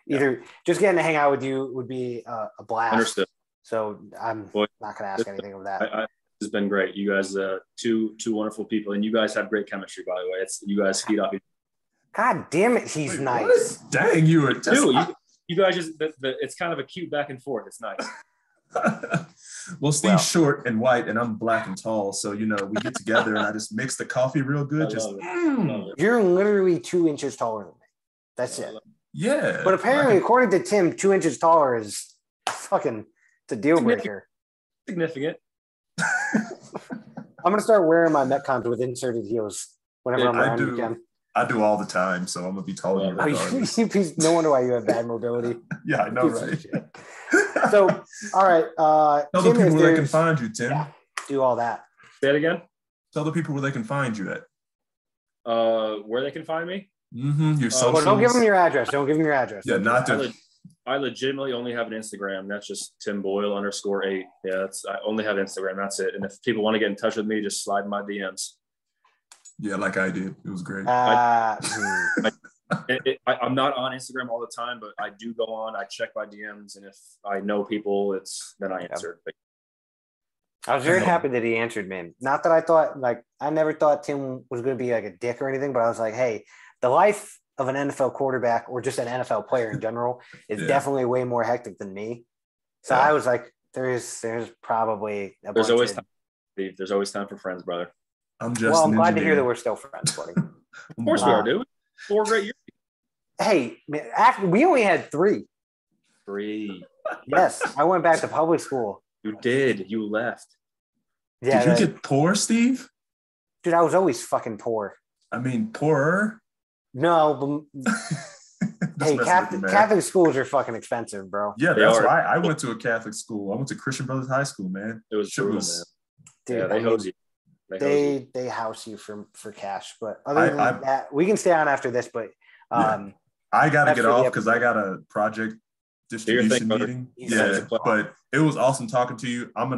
[SPEAKER 1] either just getting to hang out with you would be a blast.
[SPEAKER 2] Understood.
[SPEAKER 1] So I'm not going to ask anything of that.
[SPEAKER 2] It's been great. You guys, two wonderful people, and you guys have great chemistry. By the way, you guys feed off each
[SPEAKER 1] other. God damn it, he's nice.
[SPEAKER 3] What? Dang, you were
[SPEAKER 2] just. You guys just. It's kind of a cute back and forth. It's nice.
[SPEAKER 3] Well, Steve's short and white, and I'm black and tall, so we get together, and I just mix the coffee real good.
[SPEAKER 1] You're literally 2 inches taller than me. That's it.
[SPEAKER 3] Yeah.
[SPEAKER 1] But apparently, according to Tim, 2 inches taller is it's a deal breaker.
[SPEAKER 2] Significant.
[SPEAKER 1] I'm gonna start wearing my Metcons with inserted heels whenever I'm around again.
[SPEAKER 3] I do all the time, so I'm gonna be taller.
[SPEAKER 1] No wonder why you have bad mobility.
[SPEAKER 3] Yeah, I know, right?
[SPEAKER 1] So, all right.
[SPEAKER 3] Tell the people where they can find you, Tim.
[SPEAKER 1] Yeah, do all that.
[SPEAKER 2] Say it again.
[SPEAKER 3] Tell the people where they can find you at.
[SPEAKER 2] Where they can find me?
[SPEAKER 3] Mm-hmm. Your socials.
[SPEAKER 1] Well, don't give them your address.
[SPEAKER 3] Yeah, not to.
[SPEAKER 2] I legitimately only have an Instagram. That's just Tim Boyle _8. Yeah, I only have Instagram. That's it. And if people want to get in touch with me, just slide in my DMs. Yeah,
[SPEAKER 3] like I did. It was great.
[SPEAKER 2] I'm not on Instagram all the time, but I do go on. I check my DMs, and if I know people, then I answer.
[SPEAKER 1] I was very happy that he answered, man. Not that I never thought Tim was going to be like a dick or anything, but I was like, hey, the life of an NFL quarterback or just an NFL player in general is definitely way more hectic than me. So I was like, there's probably
[SPEAKER 2] there's always time. There's always time for friends, brother.
[SPEAKER 1] I'm glad to hear that we're still friends, buddy.
[SPEAKER 2] Of course we are, dude. 4 great years.
[SPEAKER 1] Hey, man, we only had 3.
[SPEAKER 2] 3.
[SPEAKER 1] Yes, I went back to public school.
[SPEAKER 2] You did. You left.
[SPEAKER 1] Yeah.
[SPEAKER 3] Did you get poor, Steve?
[SPEAKER 1] Dude, I was always fucking poor.
[SPEAKER 3] I mean, poorer?
[SPEAKER 1] No, but hey, Catholic schools are fucking expensive, bro.
[SPEAKER 3] Yeah, that's why I went to a Catholic school. I went to Christian Brothers High School, man.
[SPEAKER 2] It was brutal, man.
[SPEAKER 1] Dude,
[SPEAKER 2] yeah, they hose you.
[SPEAKER 1] They house you for cash, but other than that, we can stay on after this. But
[SPEAKER 3] I gotta get off because I got a project distribution meeting. Yeah, but it was awesome talking to you. I'm gonna.